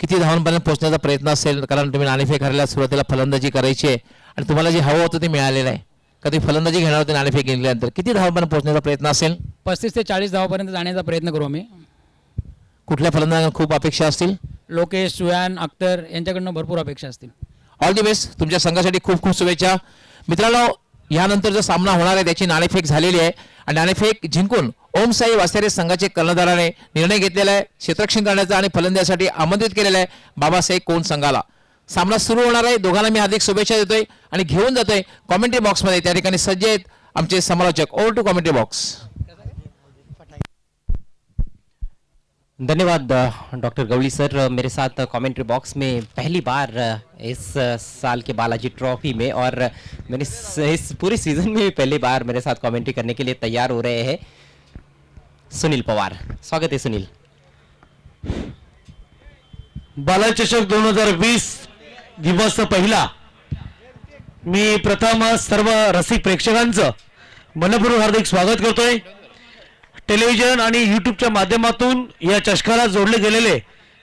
किती धावांपर्यंत पोहोचण्याचा प्रयत्न असेल? कारण तुम्ही नाणेफेक हरल्या, सुरुवातीला फलंदाजी करायची आहे आणि तुम्हाला जे हवं होतं ते मिळालेलं आहे. कधी फलंदाजी घेणार होते नाणेफेक जिंकल्यानंतर, किती धावांपर्यंत पोहोचण्याचा प्रयत्न असेल? 35 ते 40 धावापर्यंत जाण्याचा प्रयत्न करू आम्ही. कुठल्या फलंदाजांना खूप अपेक्षा असतील? लोकेश, सुयान, अख्तर यांच्याकडनं भरपूर अपेक्षा असतील. All the best. तुमच्या संघासाठी खूप खूप शुभेच्छा. मित्रांनो, यानंतर जो सामना होणार आहे त्याची नाणेफेक झालेली आहे आणि नाणेफेक जिंकून ओमसाई वासेरे संघाचे कर्णधाराने निर्णय घेतलेला आहे क्षेत्ररक्षण करण्याचा आणि फलंदाजीसाठी आमंत्रित केलेला आहे बाबासाहेब कोण संघाला. सामना सुरू होणार आहे. दोघांना मी हार्दिक शुभेच्छा देतोय आणि घेऊन जातोय कॉमेंट्री बॉक्समध्ये. त्या ठिकाणी सज्ज आहेत आमचे समालोचक. Over to commentary box. धन्यवाद डॉक्टर गवली सर. मेरे साथ कमेंट्री बॉक्स में पहली बार इस साल के बालाजी ट्रॉफी में और मैंने इस पूरे सीजन में पहली बार मेरे साथ कमेंट्री करने के लिए तैयार हो रहे हैं सुनील पवार. स्वागत है सुनील. बालाजी चषक 2020 दिवस पहिला. मी प्रथम सर्व रसिक प्रेक्षकांचं मनपूर्वक हार्दिक स्वागत करतोय. टेलिव्हिजन आणि यूट्यूबच्या माध्यमातून या चषकाला जोडले गेलेले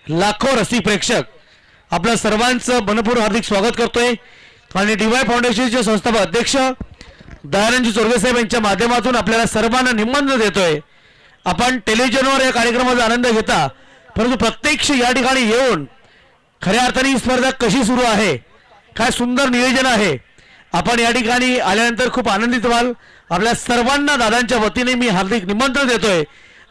लाखो रसिक प्रेक्षक आपल्या सर्वांचं मनपूर्वक हार्दिक स्वागत करतोय. आणि DY फाउंडेशनचे संस्थापक अध्यक्ष दयानंद चोरगे साहेब यांच्या माध्यमातून आपल्याला सर्वांना निमंत्रण देतोय. आपण टेलिव्हिजनवर या कार्यक्रमाचा आनंद घेता, परंतु प्रत्यक्ष या ठिकाणी येऊन खऱ्या अर्थाने ही स्पर्धा कशी सुरू आहे, काय सुंदर नियोजन आहे, आपण या ठिकाणी आल्यानंतर खूप आनंदित व्हाल. आपल्या सर्वांना दादांच्या वतीने मी हार्दिक निमंत्रण देतोय.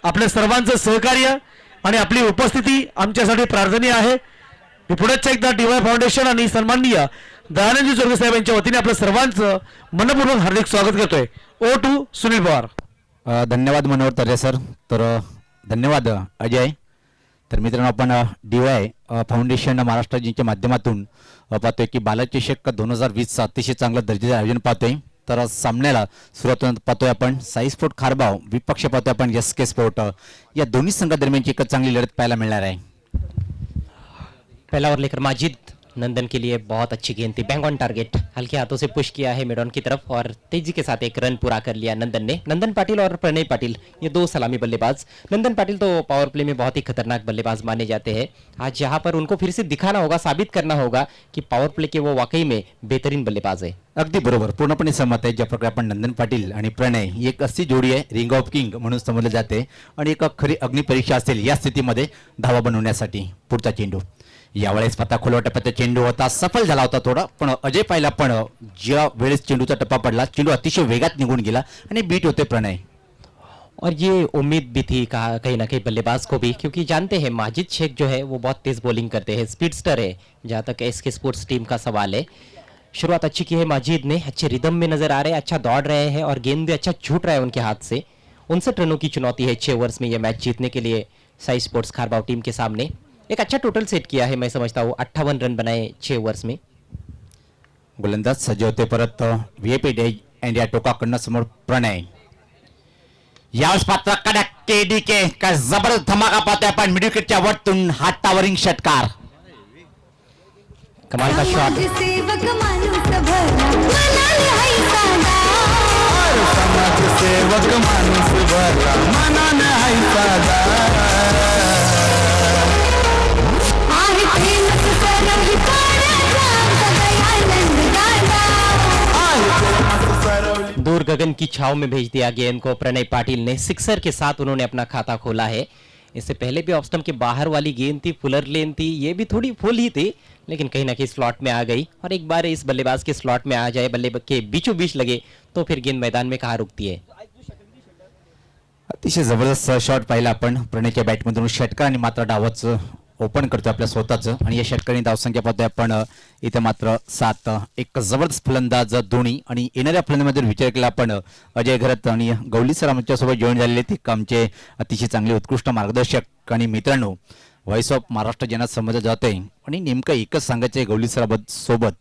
आपल्या सर्वांचं सहकार्य आणि आपली उपस्थिती आमच्यासाठी प्रार्थनीय आहे. मी पुढेच एकदा DY फाउंडेशन आणि सन्माननीय दयानंद चोरगे साहेब यांच्या वतीने आपल्या सर्वांचं मनपूर्वक हार्दिक स्वागत करतोय. ओ टू सुनील पवार. धन्यवाद मनोहर तर्रे सर. तर धन्यवाद अजय. तर मित्रांनो, आपण DY फाउंडेशन महाराष्ट्राच्या माध्यमातून पाहतोय की बालाजी चषक 2020चं अतिशय चांगलं दर्जाचं आयोजन पाहतोय. तर सामन्याला सुरुवात पाहतोय आपण साई स्पोर्ट खारबाव, विपक्ष पाहतोय आपण SK स्पोर्ट. या दोन्ही संघादरम्यानची एक चांगली लढत पाहायला मिळणार आहे. पहला ओवर लेकर माजिद नंदन के लिए बहुत अच्छी गेंद थी, बैंग ऑन टारगेट, हल्के हाथों से पुश किया है मिडॉन की तरफ और तेजी के साथ एक रन पूरा कर लिया नंदन ने. नंदन पाटिल और प्रणय पाटिल ये दो सलामी बल्लेबाज. नंदन पाटिल तो पावर प्ले में बहुत ही खतरनाक बल्लेबाज माने जाते हैं. आज यहाँ पर उनको फिर से दिखाना होगा, साबित करना होगा कि पावर प्ले के वो वाकई में बेहतरीन बल्लेबाज है. अगदी बरोबर, पूर्णपणे सहमत आहे. ज्या प्रकारे आपण नंदन पाटील आणि प्रणय ही एक अशी जोडी आहे, रिंग ऑफ किंग म्हणून समजले जाते आणि एक खरी अग्निपरीक्षा असेल या स्थितीमध्ये धावा बनवण्यासाठी. पुढचा चेंडू यावेळेस पता खोलवा टप्प्याचा चेंडू होता, सफल झाला होता थोडा, पण अजय पाहिला पण ज्या वेळेस चेंडूचा टप्पा पडला चेंडू अतिशय वेगात निघून गेला आणि बीट होते प्रणय. और ये उम्मीद भी थी कहीं ना कहीं बल्लेबाज को भी, क्योंकि जानते हैं माजिद शेख जो है वो बहुत तेज बॉलिंग करते हैं, स्पीडस्टर है जहाँ तक SK स्पोर्ट्स टीम का सवाल है. शुरुआत अच्छी की है माजिद ने, अच्छे रिदम में नजर आ रहे हैं, अच्छा दौड़ रहे हैं और गेंद भी अच्छा छूट रहा है उनके हाथ से। 59 रनों की चुनौती है 6 ओवर्स में यह मैच जीतने के लिए साई स्पोर्ट्स खारबाव टीम के सामने। एक अच्छा टोटल सेट किया है, मैं समझता हूँ 58 रन बनाए 6 ओवर्स में। गोलंदाज सज्ज होते परत व्हीआयपी डे इंडिया टोकाकडनं समोर प्रणय. यावेळेस पात्र कडक केडीके काय जबरदस्त धमाका पाहतोय आपण मिड विकेटच्या वरतून हात टावरिंग षटकार. कमाल का शॉट. सेवक माणूस भला मनाने हाय साधा सेवक माणूस भला मनाने हाय साधा. आहे प्रेमच सरही पाण्याचा सगळ्यांनंद गाडा दूर गगन की छाव में भेज दिया गेंद को प्रणय पाटिल ने. सिक्सर के साथ उन्होंने अपना खाता खोला है. इससे पहले भी ऑफ स्टंप के बाहर वाली गेंद थी, फुलर लेन थी, ये भी थोड़ी फुल ही थी लेकिन कहीं ना कहीं स्लॉट में आ गई. और एक बार इस बल्लेबाज के स्लॉट में आ जाए, बल्ले के बीचों बीच लगे तो फिर गेंद मैदान में कहाँ रुकती है. अतिशय जबरदस्त शॉट पाहिला आपण प्रणयच्या बॅटमधून षटकार आणि मात्र डावच ओपन करतो आपल्या स्वतःचं. आणि या षटकांनी धावसंख्या पाहतोय आपण इथे मात्र 7. एक जबरदस्त फलंदाज धोनी आणि येणाऱ्या फलंदाजांमध्ये विचार केला आपण अजय घरत आणि गवली सर आमच्यासोबत जॉईन झालेले ते आमचे अतिशय चांगले उत्कृष्ट मार्गदर्शक. आणि मित्रांनो, व्हॉइस ऑफ महाराष्ट्र ज्यांना समजलं जाते आणि नेमकं एकच सांगायचं आहे गवली सोबत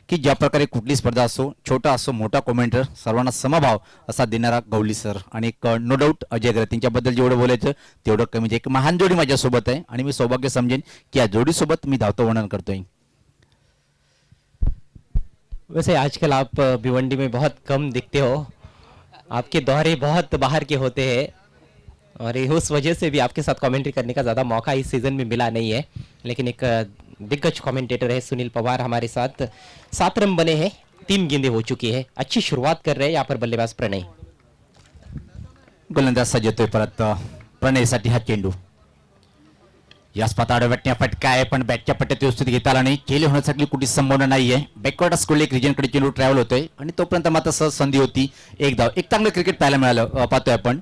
की ज्या प्रकारे कुठली स्पर्धा असो, छोटा असो मोठा कॉमेंटर, सर्वांना समभाव असा देणारा गवली सर. आणि एक नो डाऊट अजय घरत यांच्याबद्दल जेवढं बोलायचं तेवढं कमी. म्हणजे एक महान जोडी माझ्यासोबत आहे आणि मी सौभाग्य समजेन की या जोडीसोबत मी धावतो वर्णन करतोय. वैसे आजकल आप भिवंडी में बहुत कम दिखते हो, आपके दौरे बहुत बाहर के होते हैं और उस वजह से भी आपके साथ कमेंट्री करने का ज़्यादा मौका इस सीज़न में मिला नहीं है. लेकिन एक दिग्गज कमेंटेटर है सुनील पवार हमारे साथ. 7 रन बने हैं, 3 गेंदें हो चुकी है. अच्छी शुरुआत कर रहे हैं यहाँ पर बल्लेबाज प्रणय. गोलंदाज सज्ज होतोय परत प्रणयसाठी हा चेंडू. याच पातावर वाटण्या फटका आहे पण बॅटच्या पट्ट्यात व्यवस्थित घेता आला नाही. केली होण्यासाठी कुठलीच संभावना नाही आहे. बॅकवर्ड स्कूल एक रिजनकडे चेंडू ट्रॅव्हल होतोय आणि तोपर्यंत मात्र सहज संधी होती. एक धाव. एक चांगलं क्रिकेट पाहायला मिळालं पाहतोय आपण.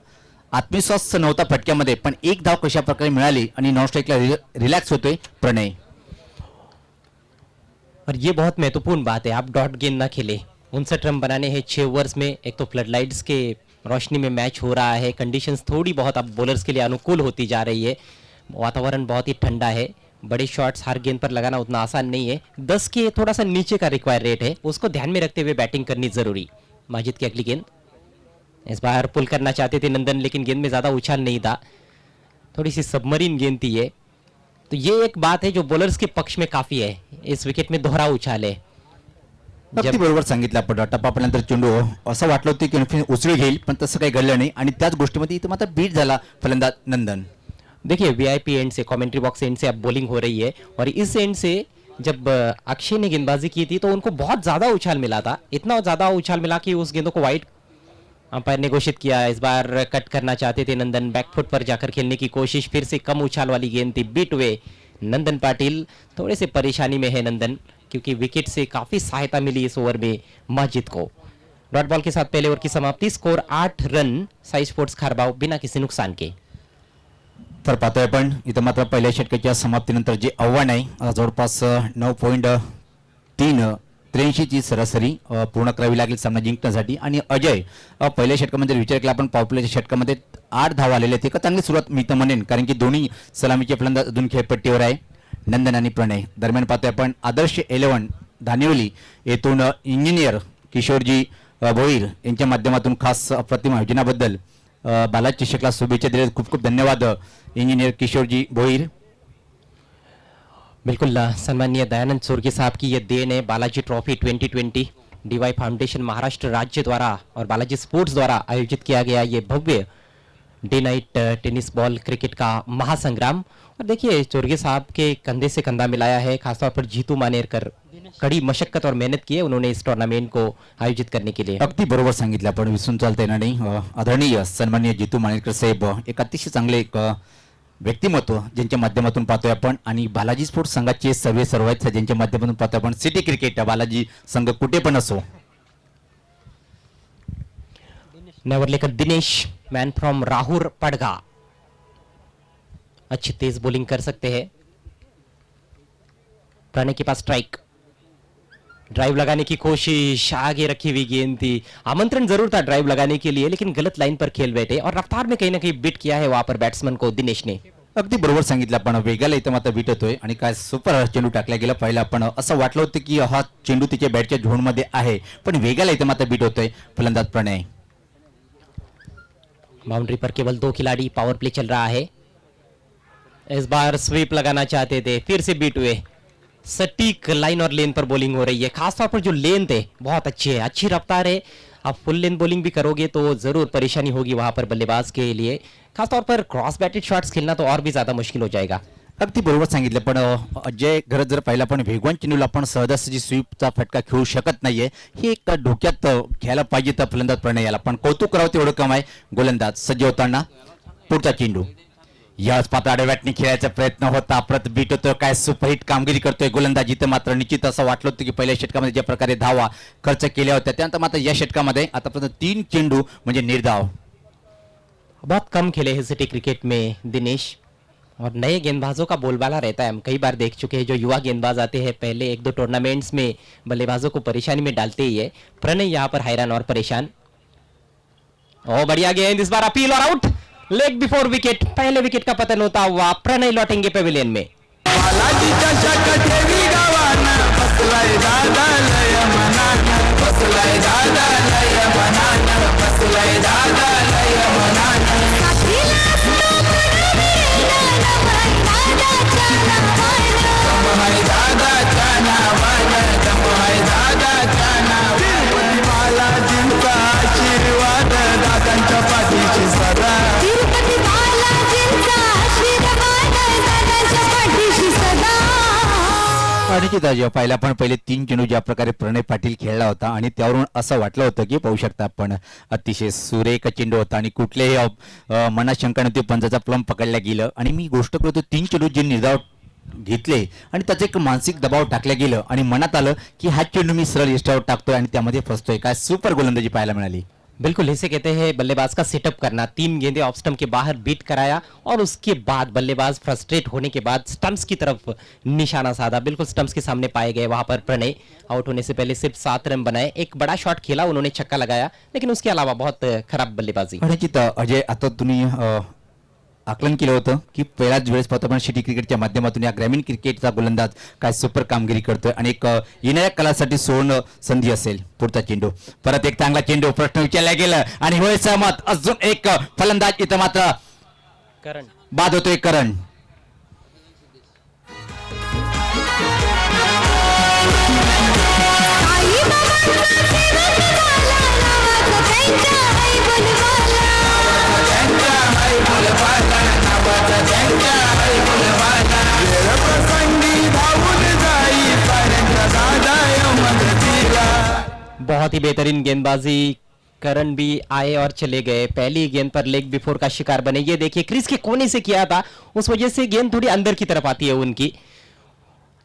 आत्मविश्वास नव्हता फटक्यामध्ये पण एक धाव कशा प्रकारे मिळाली आणि नॉन स्ट्राईकला रिलॅक्स होतोय प्रणय. और ये बहुत महत्वपूर्ण बात है, आप डॉट गेंद ना खेले. 59 रन बनाने हैं 6 ओवर्स में. एक तो फ्लड लाइट्स के रोशनी में मैच हो रहा है, कंडीशंस थोड़ी बहुत अब बॉलर्स के लिए अनुकूल होती जा रही है. वातावरण बहुत ही ठंडा है, बड़े शॉट्स हर गेंद पर लगाना उतना आसान नहीं है. 10 के थोड़ा सा नीचे का रिक्वायर रेट है, उसको ध्यान में रखते हुए बैटिंग करनी जरूरी. माजिद की अगली गेंद. इस बार पुल करना चाहते थे नंदन लेकिन गेंद में ज़्यादा उछाल नहीं था, थोड़ी सी सबमरीन गेंद थी ये. तो ये एक बात है जो बॉलर्स के पक्ष में काफ़ी है. इस विकेट में दोहरा उछाल है. अगदी बरोबर सांगितलं आपण. टप्पापर्यंत चेंडू असं वाटलं होतं की उचलू घेईल पण तसं काही घडलं नाही आणि त्याच गोष्टीमध्ये इथं मात्र बीट झाला फलंदाज नंदन. देखिए वीआईपी एंड से, कमेंट्री बॉक्स एंड से अब बॉलिंग हो रही है और इस एंड से जब अक्षय ने गेंदबाजी की थी तो उनको बहुत ज़्यादा उछाल मिला था. इतना ज़्यादा उछाल मिला कि उस गेंदों को वाइड अंपायर ने घोषित किया. इस बार कट करना चाहते थे नंदन, बैकफुट पर जाकर खेलने की कोशिश, फिर से कम उछाल वाली गेंद थी. बीट हुए नंदन पाटिल. थोड़े से परेशानी में है नंदन क्योंकि विकेट से काफ़ी सहायता मिली इस ओवर में माजिद को. डॉट बॉल के साथ पहले ओवर की समाप्ति. स्कोर 8 रन साई स्पोर्ट्स खारबाव बिना किसी नुकसान के. तर पाहतोय आपण इथं मात्र पहिल्या षटकाच्या समाप्तीनंतर जे आव्हान आहे जवळपास 9.383 ची सरासरी पूर्ण करावी लागेल सामना जिंकण्यासाठी. आणि अजय पहिल्या षटकामध्ये विचार केला आपण पॉप्युलरच्या षटकामध्ये 8 धाव आलेले आहेत. एक चांगली सुरुवात मी तर म्हणेन कारण की दोन्ही सलामीचे फलंदाज अजून खेळपट्टीवर आहे नंदन आणि प्रणय. दरम्यान पाहतोय आपण आदर्श 11 धानिवली येथून इंजिनियर किशोरजी भोईर यांच्या माध्यमातून खास अप्रतिम आयोजनाबद्दल बालाजी चषकला शुभेच्छा दिल्या. खूप खूप धन्यवाद इंजिनियर किशोरजी भोईर. बिल्कुल सम्मानीय दयानंद सोरगे साहब की ये देन है. Balaji trophy 2020 DY foundation Maharashtra राज्य द्वारा और बालाजी स्पोर्ट्स द्वारा आयोजित किया गया ये भव्य day Knight tennis ball cricket का महासंग्राम. और देखिए सोरगे साहब के कंधे से कंधा मिलाया है, खासतौर पर जीतू मानेरकर कड़ी मशक्कत और मेहनत की है उन्होंने इस टूर्नामेंट को आयोजित करने के लिए. अगदी बरोबर सांगितलं आपण, विसरून चालता येणार नाही. आदरणीय सन्माननीय जितू मानेरकर साहेब एक अतिशय चांगले एक व्यक्तिमत्व ज्यांच्या माध्यमातून पाहतोय आपण. आणि बालाजी स्पोर्ट्स संघाचे सर्व आहेत ज्यांच्या माध्यमातून पाहतोय आपण. सिटी क्रिकेट बालाजी संघ कुठे पण असो. नेवर लेकर दिनेश, मैन फ्रॉम राहुर पड़गा, अच्छी तेज बॉलिंग कर सकते हैं. प्रणय के पास स्ट्राइक. ड्राइव लगाने की कोशिश, आगे रखी हुई गेंद थी, आमंत्रण जरूर था ड्राइव लगाने के लिए, लेकिन गलत लाइन पर खेल बैठे और रफ्तार में कहीं ना कहीं बीट किया है वहां पर बैट्समैन को दिनेश ने. अगदी बरोबर सांगितलं आपण. वेगाला इथं मात्र बीट होतोय आणि काय सुपर चेंडू टाकला गेला. पहिला आपण असं वाटलं होतं की हा चेंडू तिच्या बॅटच्या झोनमध्ये आहे, पण वेगाला इथं मात्र बीट होतोय फलंदाज प्रणय. बाउंड्री पर केवल 2 खिलाड़ी, पावर प्ले चल रहा है. इस बार स्वीप लगाना चाहते थे, फिर से बीट हुए. सटीक लाइन और लेन पर बॉलिंग हो रही है, खासतौर पर जो लेन थे बहुत अच्छी है, अच्छी रफ्तार है. आप फुल लेन बॉलिंग भी करोगे तो जरूर परेशानी होगी वहां पर बल्लेबाज के लिए. खासतौर पर क्रॉस बैटेड शॉट्स खेलना तो और भी ज्यादा मुश्किल हो जाएगा. अगदी बरोबर सांगितलं. पण अजय गरज जर पाहिला पण वेगवान चेंडूला आपण सहजासहजी स्वीपचा फटका खेळू शकत नाहीये, हे एक डोक्यात घ्यायला पाहिजे तर फलंदाज प्रणय याला. पण कौतुक करावं तेवढं कम आहे. गोलंदाज सज्ज होताना पुढचा चेंडू याच पातळ्या बॅटने खेळायचा प्रयत्न होता, परत बीट होतोय. काय सुपरहिट कामगिरी करतोय गोलंदाज. इथं मात्र निश्चित असं वाटलं होतं की पहिल्या षटकामध्ये ज्या प्रकारे धावा खर्च केल्या होत्या, त्यानंतर मात्र या षटकामध्ये आतापर्यंत 3 चेंडू म्हणजे निर्धाव. बहुत कम खेले हैं सिटी क्रिकेट में दिनेश, और नए गेंदबाजों का बोलबाला रहता है. हम कई बार देख चुके हैं जो युवा गेंदबाज आते हैं पहले 1-2 टूर्नामेंट्स में बल्लेबाजों को परेशानी में डालते ही है. प्रणय यहाँ पर हैरान और परेशान. ओ बढ़िया गेंद, इस बार अपील और आउट. लेग बिफोर विकेट, पहले विकेट का पतन होता हुआ प्रणय लौटेंगे पेविलियन में. बालाजीच्या शकटेवी गावानं बसलाय दादा लय मनानं, बसलाय दादा लय मनानं, बसलाय दादा लय मनानं. दमहाय दादाच्या नावानं, दमहाय दादाच्या नावानं. बालाजींचा आशीर्वाद दादांच्या पाठीशी सदा. तिरुपती बालाजींचा आशीर्वाद दादाच्या पाठीशी सदा. आणि की जेव्हा पाहिला पण पहिले 3 चेंडू ज्या प्रकारे प्रणय पाटील खेळला होता आणि त्यावरून असं वाटलं होतं की पाहू शकता आपण अतिशय सुरेख चेंडू होता आणि कुठल्याही मनाशंकाने ते पंजाचा प्लम पकडल्या गेलं. आणि मी गोष्ट करतो 3 चेंडू जे निर्धाव घेतले आणि त्याचं एक मानसिक दबाव टाकल्या गेलं आणि मनात आलं की हा चेंडू मी सरळ यष्टावर टाकतोय आणि त्यामध्ये फसतोय. काय सुपर गोलंदाजी पाहायला मिळाली. बिल्कुल इसे कहते हैं बल्लेबाज का सेटअप करना. 3 गेंदें ऑफ स्टंप के बाहर बीट कराया और उसके बाद बल्लेबाज फ्रस्ट्रेट होने के बाद स्टंप्स की तरफ निशाना साधा. बिल्कुल स्टंप्स के सामने पाए गए वहां पर प्रणय. आउट होने से पहले सिर्फ 7 रन बनाए. एक बड़ा शॉट खेला, उन्होंने छक्का लगाया, लेकिन उसके अलावा बहुत खराब बल्लेबाजी. आणि की अजय आता तुम्ही आकलन केलं होतं की पहिल्याच वेळेस पाहतो आपण सिटी क्रिकेटच्या माध्यमातून या ग्रामीण क्रिकेटचा गोलंदाज काय सुपर कामगिरी करतोय आणि एक येणाऱ्या काळासाठी सुवर्ण संधी असेल. पुढचा चेंडू, परत एक चांगला चेंडू, प्रश्न विचारला गेला आणि होय सहमत. अजून एक फलंदाज इथं मात्र करण बाद होतोय. करण बहुत ही बेहतरीन गेंदबाजी. करण भी आए और चले गए. पहली गेंद पर लेग बिफोर का शिकार बने. ये देखिए क्रीज के कोने से किया था, उस वजह से गेंद थोड़ी अंदर की तरफ आती है उनकी.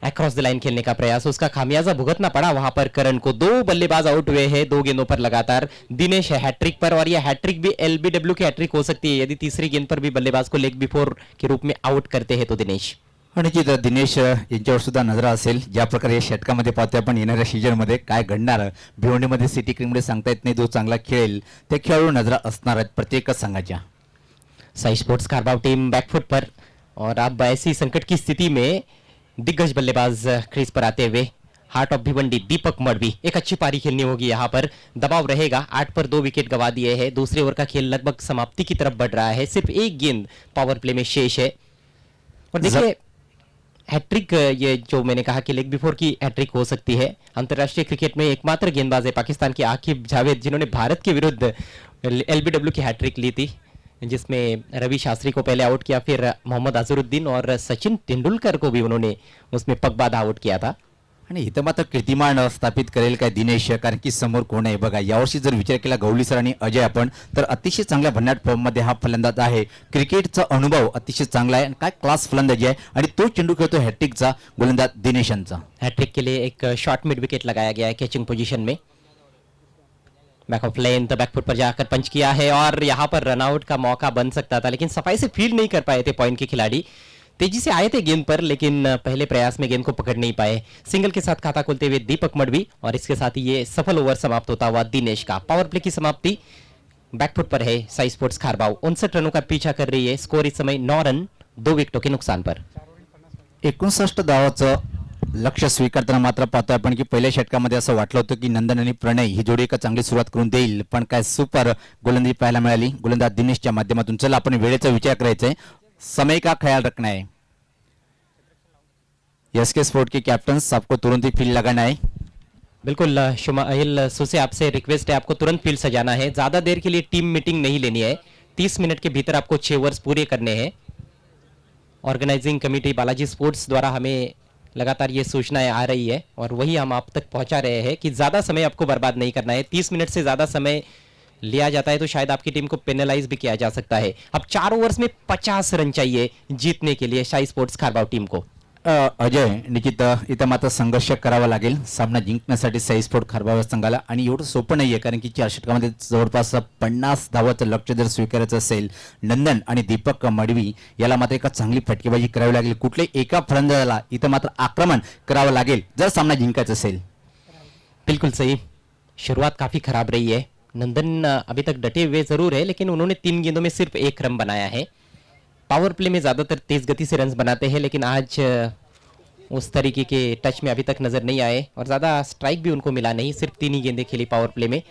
अक्रॉस द लाइन खेलने का प्रयास, उसका खामियाजा भुगतना पड़ा वहां पर करण को. 2 बल्लेबाज आउट हुए हैं 2 गेंदों पर लगातार. दिनेश है हैट्रिक पर और यह हैट्रिक भी एलबीडब्ल्यू की हैट्रिक हो सकती है यदि तीसरी गेंद पर भी बल्लेबाज को लेग बिफोर के रूप में आउट करते हैं तो दिनेश. आणि की दिनेश यांच्यावर सुद्धा नजर असेल. ज्या प्रकारे या षटकामध्ये पाहतोय आपण येणाऱ्या सीजनमध्ये काय घडणार, भिवंडीमध्ये सिटी क्रिकेटमध्ये सांगता येत नाही. जो चांगला खेळेल त्या खेळाडू नजर असणार आहेत प्रत्येक संघाच्या. साई स्पोर्ट्स कारबाव टीम बैकफुट पर, और अब ऐसी संकट की स्थिति में दिग्गज बल्लेबाज क्रीज पर आते हुए हार्ट ऑफ भिवंडी दीपक मडवी. एक अच्छी पारी खेलनी होगी, यहाँ पर दबाव रहेगा. 8 पर 2 विकेट गवा दिए हैं. दूसरे ओवर का खेल लगभग समाप्ति की तरफ बढ़ रहा है. सिर्फ एक गेंद पावर प्ले में शेष है. और देखिए हैट्रिक, ये जो मैंने कहा कि लेग बिफोर की हैट्रिक हो सकती है. अंतर्राष्ट्रीय क्रिकेट में एकमात्र गेंदबाज है पाकिस्तान के आकिब जावेद जिन्होंने भारत के विरुद्ध एलबीडब्ल्यू की हैट्रिक ली थी, जिसमें रवि शास्त्री को पहले आउट किया, फिर मोहम्मद अजहरुद्दीन और सचिन तेंदुलकर को भी उन्होंने उसमें पगबाद आउट किया था. आणि इथं मात्र कीर्तिमान स्थापित करेल काय दिनेश, कारण की समोर कोण आहे बघा. यावर्षी जर विचार केला गवळी सर आणि अजय आपण, तर अतिशय चांगल्या भन्नाट फॉर्ममध्ये हा फलंदाज आहे. क्रिकेटचा अनुभव अतिशय चांगला आहे. काय क्लास फलंदाजी आहे आणि तो चेंडू खेळतो हॅट्रिकचा गोलंदाज दिनेश यांचा. हैट्रिक के लिए एक शॉर्ट मिड विकेट लगाया गया है कैचिंग पोजीशन में. बैक ऑफ लेन तो बैकफुट पर जाकर पंच किया है और यहाँ पर रनआउट का मौका बन सकता था, लेकिन सफाई से फील्ड नहीं कर पाए थे पॉइंट के खिलाड़ी. तेजी से आए थे गेंद पर, लेकिन पहले प्रयास में गेंद को पकड़ नहीं पाए। सिंगल के साथ खाता खोलते हुए दीपक मडवी, और इसके साथ ही ये सफल ओवर समाप्त होता हुआ दिनेश का। पावर प्ले की समाप्ति बैकफुट पर है साई स्पोर्ट्स खारबाव। 59 रनों का पीछा कर रही है। स्कोर इस समय 9 रन 2 विकेटों के नुकसान पर। 59 धावाचं लक्ष्य स्वीकारताना मात्र पाहतोय आपण की पहिल्या षटकामध्ये असं वाटलं होतं की नंदन आणि प्रणय ही जोडी एका चांगली सुरुवात करून देईल, पण काय सुपर गोलंदाजी पाहायला मिळाली गोलंदाज दिनेशच्या माध्यमातून। चला आपण वेळेचा विचार करायचा है, समय का ख्याल रखना है। एसके स्पोर्ट के कैप्टन आपको तुरंत ही फील्ड लगाना है। बिल्कुल शुमाइल सुसे, आपसे रिक्वेस्ट है, आपको तुरंत फील्ड सजाना है। ज्यादा देर के लिए टीम मीटिंग नहीं लेनी है। 30 मिनट के भीतर आपको 6 ओवर्स पूरे करने हैं। ऑर्गेनाइजिंग कमेटी बालाजी स्पोर्ट्स द्वारा हमें लगातार ये सूचनाएं आ रही है और वही हम आप तक पहुंचा रहे हैं कि ज्यादा समय आपको बर्बाद नहीं करना है। 30 मिनट से ज्यादा समय लिया जाता है तो शायद आपकी टीम को पेनलाइज भी किया जा सकता है। अब 4 ओवर्स में 50 रन चाहिए जीतने के लिए साई स्पोर्ट्स खारबाव टीम को। अजय, निश्चित इथं मात्र संघर्ष करावा लागेल सामना जिंकण्यासाठी साई स्पोर्ट खारबाव संघाला, आणि एवढं सोपं नाहीये कारण की 4 षटकामध्ये जवळपास 50 धावाचं लक्ष्य जर स्वीकारायचं असेल नंदन आणि दीपक मडवी याला मात्र एका चांगली फटकेबाजी करावी लागेल। कुठल्याही एका फलंदाजाला इथं मात्र आक्रमण करावं लागेल जर सामना जिंकायचा असेल। बिल्कुल सही, शुरुआत काफी खराब रही है। नंदन अभी तक डटे हुए जरूर है, लेकिन उन्होंने 3 गेंदों में सिर्फ 1 रन बनाया है। पावर प्ले में ज्यादातर तेज गति से रन्स बनाते हैं, लेकिन आज उस तरीके के टच में अभी तक नजर नहीं आए और ज्यादा स्ट्राइक भी उनको मिला नहीं। सिर्फ 3 ही गेंदें खेली पावर प्ले में।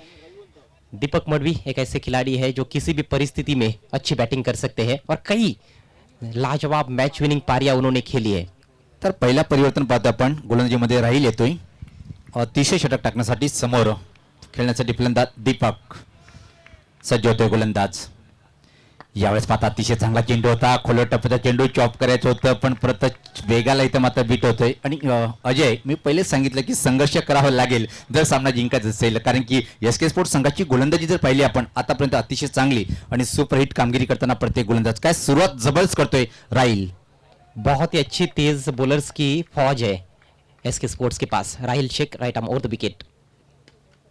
दीपक मडवी एक ऐसे खिलाड़ी है जो किसी भी परिस्थिति में अच्छी बैटिंग कर सकते हैं और कई लाजवाब मैच विनिंग पारियां उन्होंने खेली है। तर पहिला परिवर्तन पाहतो आपण गोलंदाजीमध्ये राहील येतोय 30 षटक टाकण्यासाठी समोर खेळण्यासाठी फलंदाज दीपक सज्ज होतोय गोलंदाज। यावेळेस पाहता अतिशय चांगला चेंडू होता, खोल टप्प्याचा चेंडू चॉप करायचं होतं पण परत वेगाला इथं मात्र बीट होतोय। आणि अजय, मी पहिलेच सांगितलं की संघर्ष करावा लागेल जर सामना जिंकायचा असेल, कारण की एसके स्पोर्ट्स संघाची गोलंदाजी जर पाहिली आपण आतापर्यंत अतिशय चांगली आणि सुपरहिट कामगिरी करताना प्रत्येक गोलंदाज काय सुरुवात जबरदस्त करतोय राहील। बहुत ही अच्छी तेज बॉलर्स की फौज है एसके स्पोर्ट्स के पास। Rahil Shaikh right arm over the wicket.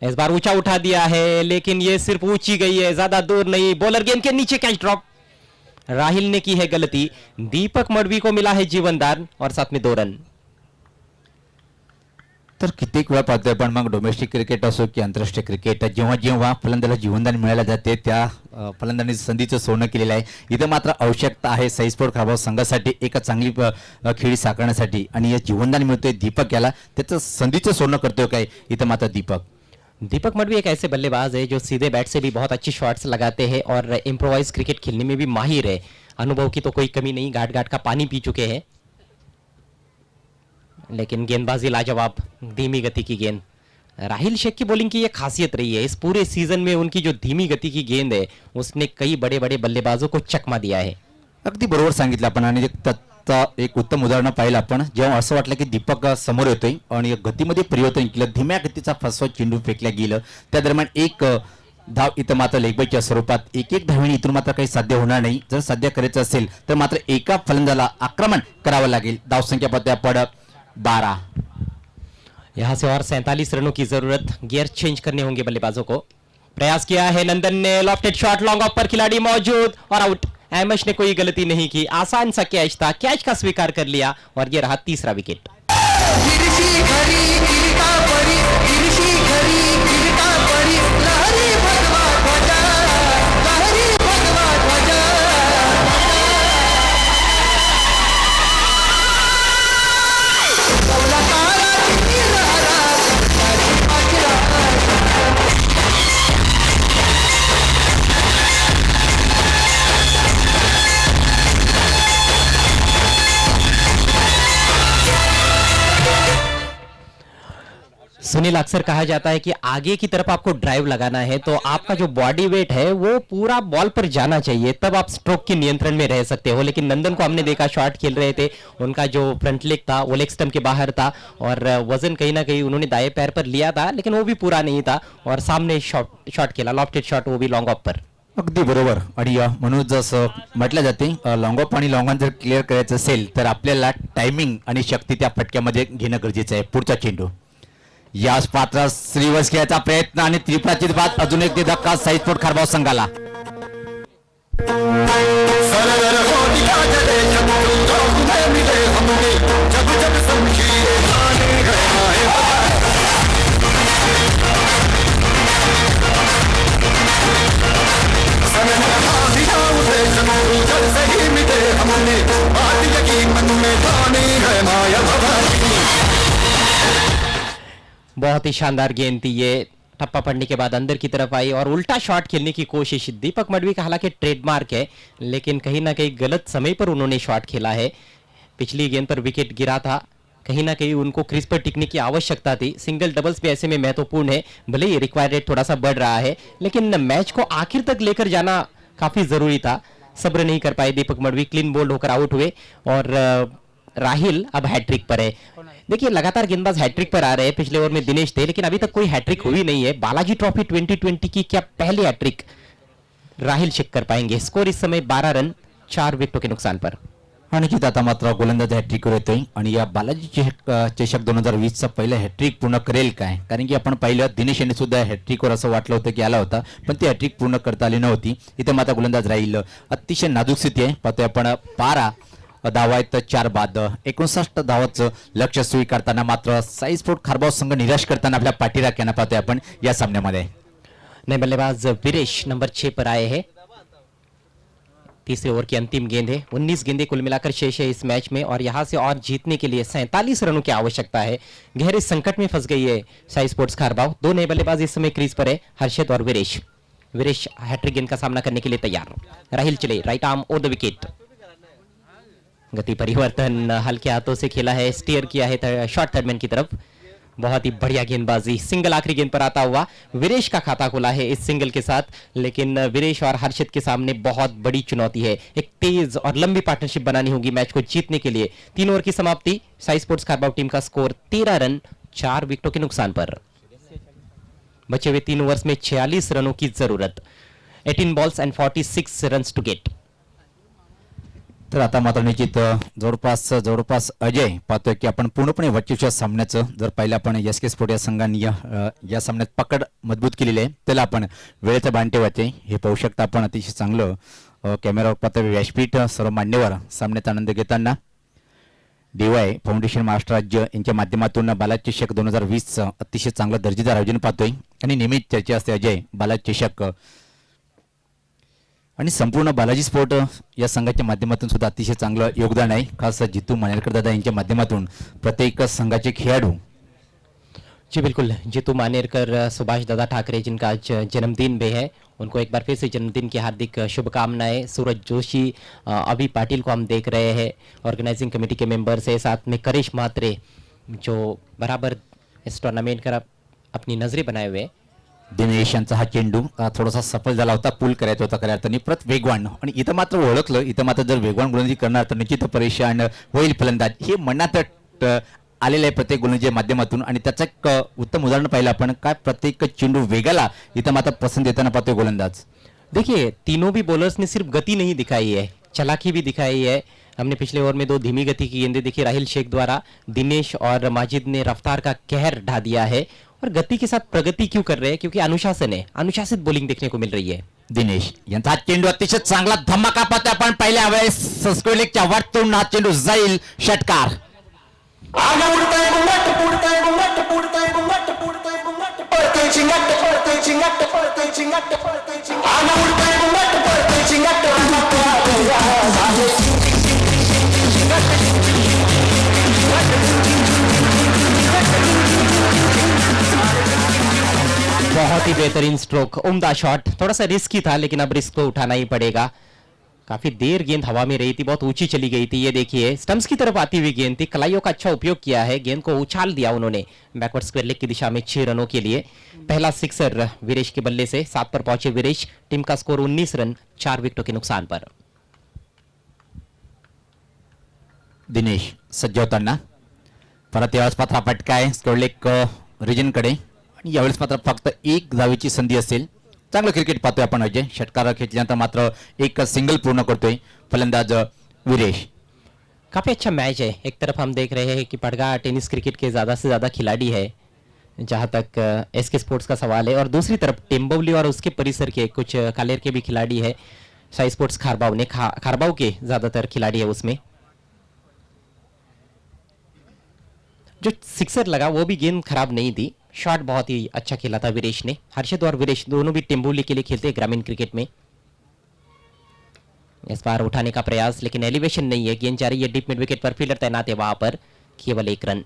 इस बार ऊंचा उठा दिया है, लेकिन ये सिर्फ ऊंची गई है, ज्यादा दूर नहीं। बॉलर गेंद के नीचे कैच ड्रॉप। राहिल ने की है गलती। दीपक मडवी को मिला है जीवनदान और साथ में 2 रन। तर कित्येक वेळा पाहतोय पण मग डोमेस्टिक क्रिकेट असो की आंतरराष्ट्रीय क्रिकेट जेव्हा जेव्हा फलंदाजाला जीवनदान मिळायला जाते त्या फलंदाजांनी संधीचं सोनं केलेलं आहे। इथं मात्र आवश्यकता आहे साई स्पोर्ट खारबाव संघासाठी एका चांगली खेळी साकारण्यासाठी आणि या जीवनदान मिळतोय दीपक याला, त्याचं संधीचं सोनं करतोय काय इथं मात्र दीपक मडवी एक ऐसे बल्लेबाज है जो सीधे बैट से भी बहुत अच्छी शॉट्स लगाते हैं और इम्प्रोवाइज क्रिकेट खेलने में भी माहिर है। अनुभव की तो कोई कमी नहीं, घाट घाट का पानी पी चुके हैं, लेकिन गेंदबाजी लाजवाब, धीमी गति की गेंद। राहिल शेख की बॉलिंग की ये खासियत रही है, इस पूरे सीजन में उनकी जो धीमी गति की गेंद है उसने कई बड़े बड़े बल्लेबाजों को चकमा दिया है। अगदी बरोबर सांगितलं आपण आणि एक उत्तम उदाहरण पाहिलं आपण जेव्हा असं वाटलं की दीपक समोर येतोय आणि गतीमध्ये परिवर्तन केलं, धीम्या गतीचा फसवा चेंडू फेकला गेलं, त्या दरम्यान एक धाव इथं मात्र लेगबाईच्या स्वरूपात एक धावेने इथून मात्र काही साध्य होणार नाही। जर साध्य करायचं असेल तर मात्र एका फलंदाजाला आक्रमण करावं लागेल। धावसंख्या पाहतोय आपण 12। यहां से और 47 रनों की जरूरत। गियर चेंज करने होंगे बल्लेबाजों को। प्रयास किया है नंदन ने, लॉफ्टेड शॉट, लॉन्ग ऑफ पर खिलाड़ी मौजूद और आउट। एमएच ने कोई गलती नहीं की, आसान सा कैच था, कैच का स्वीकार कर लिया और ये रहा तीसरा विकेट। सुनील, अक्सर कहा जाता है कि आगे की तरफ आपको ड्राइव लगाना है तो आपका जो बॉडी वेट है वो पूरा बॉल पर जाना चाहिए, तब आप स्ट्रोक के नियंत्रण में रह सकते हो। लेकिन नंदन को हमने देखा शॉट खेल रहे थे, उनका जो फ्रंट लेग था वो लेग स्टंप के बाहर था और वजन कहीं ना कहीं उन्होंने दाएं पैर पर लिया था, लेकिन वो भी पूरा नहीं था और सामने शॉट खेला, लॉफ्टेड शॉट, वो भी लॉन्ग ऑफ पर। अगदी बरोबर। आणि म्हणून जसं म्हटलं जाते लॉंग ऑफ आणि लॉंग ऑन जर क्लिअर करायचं असेल तर आपल्याला टायमिंग आणि शक्ती त्या फटक्यामध्ये घेणं गरजेचं आहे। पुढचा चेंडू याच पात्र रिवर्स खेळायचा प्रयत्न आणि त्रिफळाची बाद, अजून एक धक्का साई स्पोर्ट खारबाव संघाला। सरळ बहुत ही शानदार गेंद थी ये, टप्पा पड़ने के बाद अंदर की तरफ आई और उल्टा शॉट खेलने की कोशिश। दीपक मडवी का हालांकि ट्रेडमार्क है, लेकिन कहीं ना कहीं गलत समय पर उन्होंने शॉट खेला है। पिछली गेंद पर विकेट गिरा था, कहीं ना कहीं उनको क्रीज पर टिकने की आवश्यकता थी। सिंगल डबल्स भी ऐसे में महत्वपूर्ण है, भले ही रिक्वायर्ड रेट थोड़ा सा बढ़ रहा है, लेकिन मैच को आखिर तक लेकर जाना काफी जरूरी था। सब्र नहीं कर पाए दीपक मडवी, क्लीन बोल्ड होकर आउट हुए और राहिल अब हैट्रिक पर है। देखिए लगातार गेंदबाज हैट्रिक पर आ रहे हैं, पिछले ओवर में दिनेश थे, लेकिन अभी तक कोई हैट्रिक हुई नहीं है। बालाजी ट्रॉफी 2020 की क्या पहली हैट्रिक राहिल शेख कर पाएंगे? स्कोर इस समय 12 रन 4 विकेटों के नुकसान पर। आणखी आता मात्र गोलंदाज हॅट्रिकवर येतोय आणि या बालाजी चषक 2020चा पहिला हॅट्रिक पूर्ण करेल काय? कारण की आपण पाहिलं दिनेश यांनी सुद्धा हॅट्रिकवर असं वाटलं होतं की आला होता, पण ती हॅट्रिक पूर्ण करता आली नव्हती. इथे मात्र गोलंदाज राहील, अतिशय नाजूक स्थिती आहे. पाहतोय आपण 12 धावा आहेत 4 बाद, 59 धावाचं लक्ष्य स्वीकारताना मात्र साई स्पोर्ट खारबाव संघ निराश करताना आपल्या पाठीराख्यांना पाहतोय आपण या सामन्यामध्ये. नए बल्लेबाज वीरेश नंबर 6 पर आए हैं। तीसरे ओवर की अंतिम गेंद है। 19 गेंदें कुल मिलाकर शेष है इस मैच में और यहां से और जीतने के लिए 47 रनों की आवश्यकता है। गहरे संकट में फंस गई है साई स्पोर्ट्स खारबाव। दो नए बल्लेबाज इस समय क्रीज पर है, हर्षित और वीरेश। वीरेश हैट्रिक गेंद का सामना करने के लिए तैयार। राहिल चले, right arm over the wicket. गति परिवर्तन, हल्के हाथों से खेला है, स्टीयर किया है शॉर्ट थर्डमैन की तरफ। बहुत ही बढ़िया गेंदबाजी, सिंगल आखिरी गेंद पर आता हुआ वीरेश का खाता खुला है इस सिंगल के साथ, लेकिन वीरेश और हर्षित के सामने बहुत बड़ी चुनौती है। एक तेज और लंबी पार्टनरशिप बनानी होगी मैच को जीतने के लिए। 3 ओवर की समाप्ति, साई स्पोर्ट्स खारबाव टीम का स्कोर 13 रन 4 विकेटों के नुकसान पर। बचे हुए 3 ओवर्स में 46 रनों की जरूरत। 18 balls and 46 runs to get. तर आता मात्र निश्चित जवळपास अजय पाहतोय की आपण पूर्णपणे वरच्या सामन्याचं जर पाहिलं आपण एसके स्पोर्ट या संघाने या सामन्यात पकड मजबूत केलेली आहे, त्याला आपण वेळेचं बाण ठेवायचे हे पाहू शकता आपण. अतिशय चांगलं कॅमेरावर पाहतोय व्यासपीठ, सर्व मान्यवर सामन्याचा आनंद घेताना. डीवाय फाउंडेशन महाराष्ट्र राज्य यांच्या माध्यमातून बालाजी चषक 2020 अतिशय चांगलं दर्जेदार आयोजन पाहतोय आणि नेहमीच चर्चा असते अजय बालाजी चषक आणि संपूर्ण बालाजी स्पोर्ट या संघाच्या माध्यमातून सुद्धा अतिशय चांगलं योगदान आहे. खास जितू मानेरकर दादा यांच्या माध्यमातून प्रत्येक संघाचे खेळाडू. जी बिल्कुल, जीतू मानेरकर, सुभाष दादा ठाकरे जिनका आज जन्मदिन भी है, उनको एक बार फिर से जन्मदिन की हार्दिक शुभकामनाएं. सूरज जोशी, अभी पाटिल को हम देख रहे हैं, ऑर्गेनाइजिंग कमेटी के मेंबर्स है, साथ में करिश म्हात्रे जो बराबर इस टूर्नामेंट का अपनी नजरें बनाए हुए. दिनेश यांचा हा चेंडू थोडासा सफल झाला होता, पूल करायचा होता खऱ्या अर्थाने, परत वेगवान. आणि इथं मात्र ओळखलं, इथं मात्र जर वेगवान गोलंदाजी करणार तर निश्चित परेशान होईल फलंदाज, हे मनात आलेलं आहे प्रत्येक गोलंदाजीच्या माध्यमातून. आणि त्याचं एक उत्तम उदाहरण पाहिलं आपण, काय प्रत्येक चेंडू वेगाला इथं मात्र पसंत देताना पाहतोय गोलंदाज. देखिए तीनों भी बॉलर्स ने सिर्फ गति नहीं दिखाई है, चालाकी भी दिखाई है. हमने पिछले ओवर में 2 धीमी गति की गेंदें देखी राहिल शेख द्वारा. दिनेश और माजिद ने रफ्तार का कहर ढा दिया है और गति के साथ प्रगति क्यों कर रहे हैं? क्योंकि अनुशासन है, अनुशासित बॉलिंग देखने को मिल रही है. दिनेश यांचा हा चेंडू अतिशय चांगला धमाका पाहतोय आपण. पहिल्या वेळेस संस्कृतिकच्या वाटतून हा चेंडू जाईल षटकार. बहुत ही बेहतरीन स्ट्रोक, उम्दा शॉट. थोड़ा सा रिस्की था लेकिन अब रिस्क को उठाना ही पड़ेगा. काफी देर गेंद हवा में रही थी, बहुत ऊंची चली गई थी. ये देखिए स्टंप्स की तरफ आती हुई गेंद थी, कलाइयों का अच्छा उपयोग किया है, गेंद को उछाल दिया उन्होंने बैकवर्ड स्क्वायर लेग की दिशा में 6 रनों के लिए. पहला सिक्सर वीरेश के बल्ले से 7 पर पहुंचे वीरेश. टीम का स्कोर 19 रन 4 विकेटों के नुकसान पर. दिनेश सज्ज होताना परत यावेळेस मात्र फटकाय स्क्वेअर लेग रिजनकडे आणि यावेळेस मात्र फक्त 1 धावेची संधी असेल. चांगलं क्रिकेट पाहतोय आपण अजय. षटकार खेचल्यानंतर मात्र एक सिंगल पूर्ण करतोय फलंदाज वीरेश. काफी अच्छा मैच है. एक तरफ हम देख रहे हैं कि पड़गा टेनिस क्रिकेट के ज्यादा से ज्यादा खिलाड़ी है जहां तक एसके स्पोर्ट्स का सवाल है, और दूसरी तरफ टेम्बोवली और उसके परिसर के कुछ कालेर के भी खिलाड़ी है. साई स्पोर्ट्स खारबाव ने खारबाव के ज्यादातर खिलाड़ी है उसमें. जो सिक्सर लगा वो भी गेंद खराब नहीं थी, शॉट बहुत ही अच्छा खेला था वीरेश ने. हर्षित और वीरेश दोनों भी टेम्बोली के लिए खेलते हैं ग्रामीण क्रिकेट में. इस बार उठाने का प्रयास, लेकिन एलिवेशन नहीं है, गेंद जा रही है डीप मिड विकेट पर, फील्डर तैनात है वहां पर. केवल 1 रन.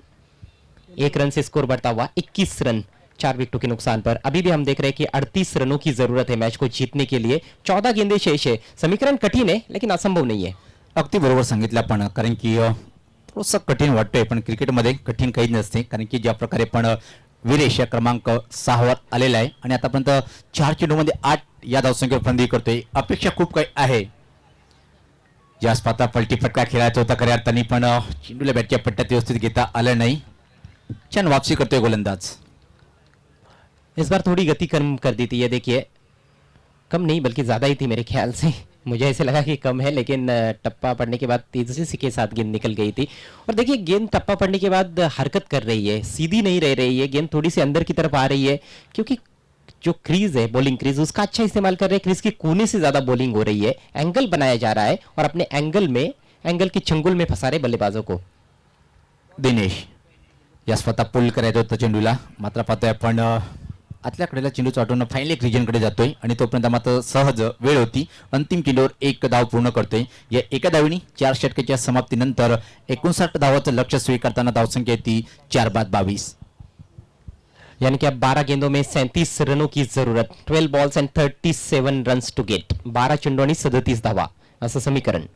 1 रन से स्कोर बढ़ता हुआ 21 रन 4 विकेटों के नुकसान पर। अभी भी हम देख रहे हैं कि 38 रनों की जरूरत है मैच को जीतने के लिए। 14 गेंदें शेष है। समीकरण कठिन है लेकिन असंभव नहीं है। अगदी बरोबर सांगितलं आपण, कारण की थोडंसं कठीण वाटतंय, पण क्रिकेटमध्ये कठीण काही नसते. कारण की ज्या प्रकारे पण वीरेश या क्रमांक 6 वर आलेला आहे आणि आतापर्यंत 4 चेंडूमध्ये 8 या धावसंख्येवर फलंदाजी करतोय. अपेक्षा खूप काही आहे. जास्त पाता पलटी फटका खेळायचा होता खऱ्या अर्थाने, पण चेंडूला बॅटच्या पट्ट्यात व्यवस्थित घेता आलं नाही. छान वापसी करतोय गोलंदाज. इस बार थोड़ी गति कम कर दी थी, ये देखिए, कम नहीं बल्कि ज्यादा ही थी मेरे ख्याल से। मुझे ऐसे लगा कि कम है, लेकिन टप्पा पड़ने के बाद तेजी के साथ गेंद निकल गई थी। और देखिए गेंद टप्पा पड़ने के बाद हरकत कर रही है, सीधी नहीं रह रही है, गेंद थोड़ी सी अंदर की तरफ आ रही है, क्योंकि जो क्रीज है, बॉलिंग क्रीज, उसका अच्छा इस्तेमाल कर रहे हैं। क्रीज के कोने से ज्यादा बॉलिंग हो रही है, एंगल बनाया जा रहा है और अपने एंगल के चंगुल में फंसा रहे बल्लेबाजों को। दिनेश या स्वतः पुल करायचं होतं चेंडूला, मात्र पाहतोय आपण आतल्या कडेला चेंडू चाटून फायनल एक रिजनकडे जातोय आणि तोपर्यंत मात्र सहज वेळ होती. अंतिम चेंडूवर 1 धाव पूर्ण करतोय. या एका धावीने 4 षटकाच्या समाप्तीनंतर 59 धावाचं लक्ष्य स्वीकारताना धावसंख्या येते 4 बाद 22. यानी कि अब 12 गेंदों में 37 रनों की जरूरत. 12 balls and 37 runs to get. 12 चेंडू आणि 37 धावा असं समीकरण.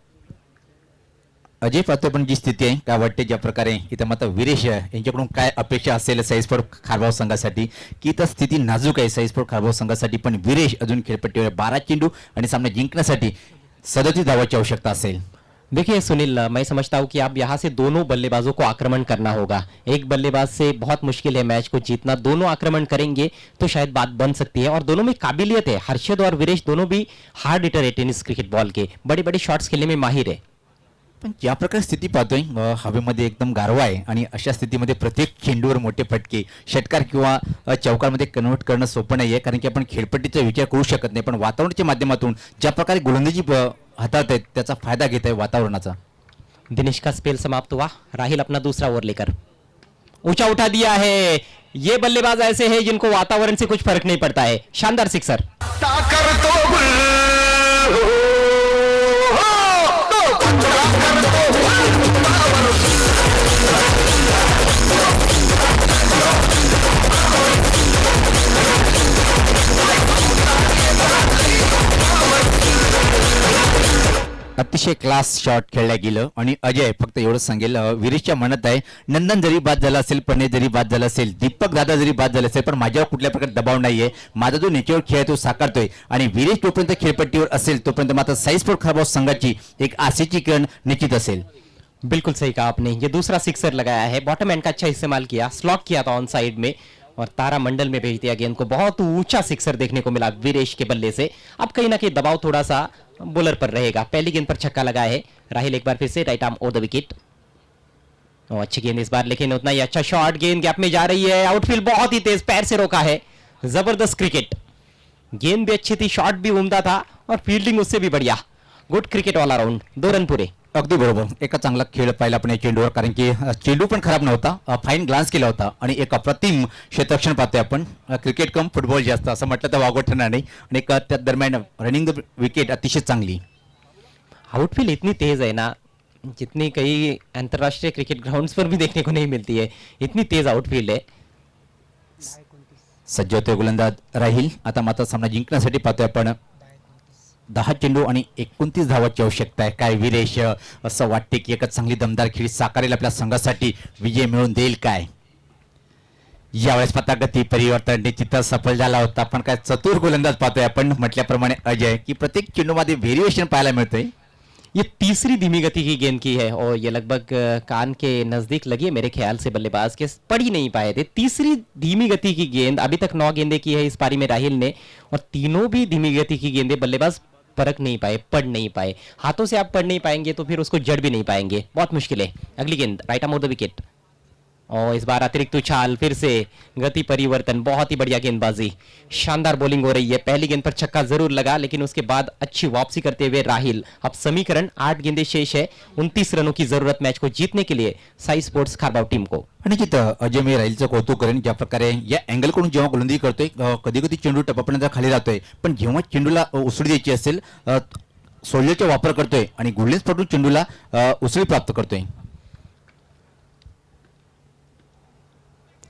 अजय पाहतोय पण जी स्थिती आहे काय वाटते, ज्या प्रकारे इथं मात्र वीरेश यांच्याकडून काय अपेक्षा असेल साईस्पोर्ट खारबाव संघासाठी, की इथं स्थिती नाजूक आहे साईस्पोर्ट खारबाव संघासाठी, पण वीरेश अजून खेळपट्टीवर 12 चेंडू आणि सामना जिंकण्यासाठी 37 धावाची आवश्यकता असेल. देखिए सुनील, मैं समझता हूं कि अब यहां से दोनों बल्लेबाजों को आक्रमण करना होगा. एक बल्लेबाज से बहुत मुश्किल है मैच को जीतना. दोनों आक्रमण करेंगे तो शायद बात बन सकती है. और दोनों में काबिलियत है. हर्षद और वीरेश दोनों भी हार्ड हिटर है टेनिस क्रिकेट बॉल के. बड़े बड़े शॉट्स खेलने में माहिर है. पण ज्या प्रकारे स्थिती पाहतोय, हवेमध्ये एकदम गारवा आहे आणि अशा स्थितीमध्ये प्रत्येक चेंडूवर मोठे फटके षटकार किंवा चौकारमध्ये कन्वर्ट करणं सोपं नाही आहे. कारण की आपण खेळपट्टीचा विचार करू शकत नाही, पण वातावरणाच्या माध्यमातून ज्या प्रकारे गोलंदाजी हाताळत आहेत त्याचा फायदा घेत आहे वातावरणाचा. दिनेश का स्पेल समाप्त हुआ. राहिल अपना दूसरा ओवर लेकर ऊंचा उठा दिया है. ये बल्लेबाज ऐसे हैं जिनको वातावरण से कुछ फर्क नहीं पड़ता है. शानदार सिक्सर. अतिशय क्लास शॉट खेळल्या गेलं आणि अजय फक्त एवढंच सांगेल, वीरेशच्या मनात आहे, नंदन जरी बाद झाला असेल, पणे जरी बाद झाला असेल, दीपक दादा जरी बाद झाला असेल, पण माझ्यावर कुठल्या प्रकारे दबाव नाहीये. माझा जो नेचर खेळ आहे तो साकारतोय आणि वीरेश जोपर्यंत खेळपट्टीवर असेल तोपर्यंत मात्र साईस्पोर्ट खारबाव संघाची एक आशेची किरण निश्चित असेल. बिल्कुल सही कहा आपने. ये दूसरा सिक्सर लगाया है. बॉटम एंड का अच्छा इस्तेमाल किया. स्लॉक किया था ऑन साइड में और तारा मंडल में भेज दिया गेंद को. बहुत ऊंचा सिक्सर देखने को मिला वीरेश के बल्ले से. अब कहीं ना कहीं दबाव थोड़ा सा बॉलर पर रहेगा. पहली गेंद पर छक्का लगाया है राहिल. एक बार फिर से right arm over the wicket. अच्छी गेंद इस बार, लेकिन उतना ही अच्छा शॉट. गेंद गैप में जा रही है. आउटफील्ड बहुत ही तेज, पैर से रोका है. जबरदस्त क्रिकेट. गेंद भी अच्छी थी, शॉट भी उम्दा था और फील्डिंग उससे भी बढ़िया. Good cricket all around. 2 run पूरे. अगदी बरोबर. एका चांगला खेळ पाहिला आपण या चेंडूवर, कारण की चेंडू पण खराब नव्हता. फाईन ग्लान्स केला होता आणि एक अप्रतिम क्षेत्ररक्षण पाहतोय आपण. क्रिकेट कम फुटबॉल जास्त असं म्हटलं तर वागवट ठरणार नाही. आणि एक त्या दरम्यान रनिंग द विकेट अतिशय चांगली. आउटफील्ड इतनी तेज है ना, जितनी कई अंतर्राष्ट्रीय क्रिकेट ग्राउंड्स पर भी देखने को नहीं मिलती है. इतनी तेज आउटफील्ड है. सज्ज होतोय गोलंदाज राहील. आता मात्र सामना जिंकण्यासाठी पाहतोय आपण 10 चेंडू आणि 29 धावाची आवश्यकता आहे. काय वीरेश असं वाटते की एकच चांगली दमदार खेळी साकारेल आपल्या संघासाठी, विजय मिळवून देईल काय? यावेळेस पता गती परिवर्तन निश्चित सफल झाला होता. पण काय चतुर गोलंदाज पाहतोय आपण म्हटल्याप्रमाणे अजय, की प्रत्येक चेंडूमध्ये व्हेरिएशन पाहायला मिळतंय. ये तीसरी धीमी गति की गेंद की है और ये लगभग कान के नजदीक लगी है मेरे ख्याल से. बल्लेबाज के पढ़ ही नहीं पाए थे. तीसरी धीमी गति की गेंद. अभी तक 9 गेंदें की है इस पारी में राहिल ने और तीनों भी धीमी गति की गेंदें. बल्लेबाज परख नहीं पाए, पढ़ नहीं पाए. हाथों से आप पढ़ नहीं पाएंगे तो फिर उसको जड़ भी नहीं पाएंगे. बहुत मुश्किल है. अगली गेंद right arm over the wicket और इस बार अतिरिक्त उछाल, फिर से गति परिवर्तन. बहुत ही बढ़िया गेंदबाजी. शानदार बॉलिंग हो रही है. पहली गेंद पर छक्का जरूर लगा, लेकिन उसके बाद अच्छी वापसी करते हुए राहिल. अब समीकरण 8 गेंदें शेष है. 29 रनों की जरूरत मैच को जीतने के लिए साई स्पोर्ट्स खारबाव टीम को. आणि तिथं अजय मी राहीलचं कौतुक करेन, ज्या प्रकारे या अँगलकडून जेव्हा गोलंदाजी करतोय, कधी कधी चेंडू टप्पापर्यंत खाली जातोय, पण जेव्हा चेंडूला उसळी द्यायची असेल सोल्जरचा वापर करतोय आणि गोल्डन स्पॉटून चेंडूला उसळी प्राप्त करतोय.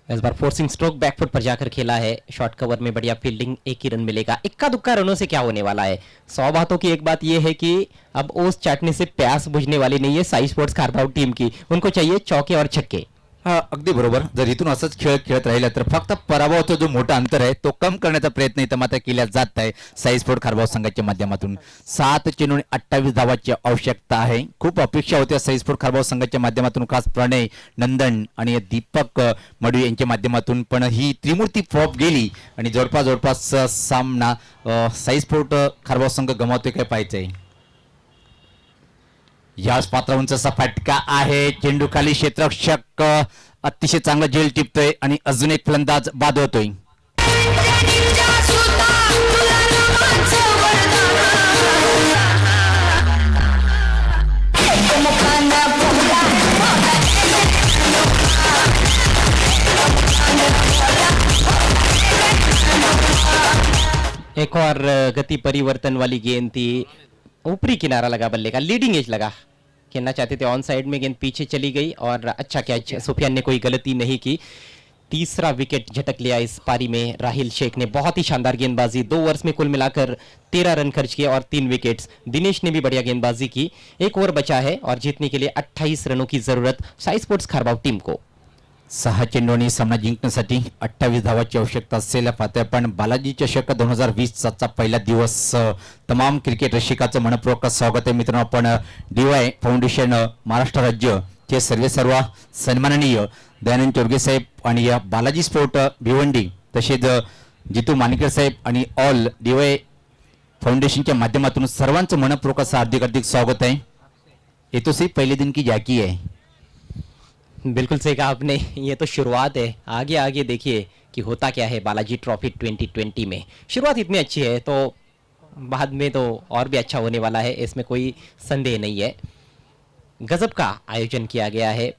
इस बार फोर्सिंग स्ट्रोक बैकफुट पर जाकर खेला है, शॉर्ट कवर में बढ़िया फील्डिंग, एक ही रन मिलेगा। इक्का दुक्का रनों से क्या होने वाला है? 100 बातों की एक बात यह है कि अब ओस चाटने से प्यास बुझने वाली नहीं है साई स्पोर्ट्स खारबाव टीम की, उनको चाहिए चौके और छक्के। हा अगदी बरोबर. जर इथून असंच खेळ खेळत राहिलं तर फक्त पराभवाचा जो मोठा अंतर आहे तो कम करण्याचा प्रयत्न इथं मात्र केला जात आहे साई स्पोर्ट खारबाव संघाच्या माध्यमातून. 7 चेंडू आणि 28 धावांची आवश्यकता आहे. खूप अपेक्षा होत्या साई स्पोर्ट खारबाव संघाच्या माध्यमातून, खास प्रणय नंदन आणि दीपक मडवी यांच्या माध्यमातून, पण ही त्रिमूर्ती फ्लॉप गेली आणि जवळपास सामना साई स्पोर्ट खारबाव संघ गमावतोय काय पाहायचंय. याच पात्र उंचचा फटका आहे, चेंडू खाली, क्षेत्ररक्षक अतिशय चांगला झेल टिपतोय आणि अजून एक फलंदाज बाद होतोय. एक और गति परिवर्तन वाली गेंद थी, ऊपरी किनारा लगा बल्ले का, लीडिंग एज लगा, खेलना चाहते थे ऑन साइड में, गेंद पीछे चली गई और अच्छा कैच, सुफियान ने कोई गलती नहीं की। तीसरा विकेट झटक लिया इस पारी में राहिल शेख ने, बहुत ही शानदार गेंदबाजी, 2 ओवर्स में कुल मिलाकर 13 रन खर्च किए और 3 विकेट्स। दिनेश ने भी बढ़िया गेंदबाजी की। 1 ओवर बचा है और जीतने के लिए 28 रनों की जरूरत साई स्पोर्ट्स खारबाव टीम को। 6 चेंडूंनी सामना जिंकण्यासाठी 28 धावांची आवश्यकता असलेल्या पाहतोय पण बालाजी चषक 2020चा पहिला दिवस. तमाम क्रिकेट रसिकाचं मनपूर्वक स्वागत आहे मित्रांनो. आपण DY फाउंडेशन महाराष्ट्र राज्य चे सर्व सन्माननीय दयानंद चोरगे साहेब आणि या बालाजी स्पोर्ट भिवंडी तसेच जितू मानेकर साहेब आणि ऑल DY फाउंडेशनच्या माध्यमातून सर्वांचं मनपूर्वक हार्दिक स्वागत आहे. ये तो सिर्फ पहले दिन की झांकी है. बिल्कुल सही कहा आपने, ये तो शुरुआत है, आगे आगे देखिए कि होता क्या है बालाजी ट्रॉफी 2020 में। शुरुआत इतनी अच्छी है तो बाद में तो और भी अच्छा होने वाला है, इसमें कोई संदेह नहीं है। गजब का आयोजन किया गया है,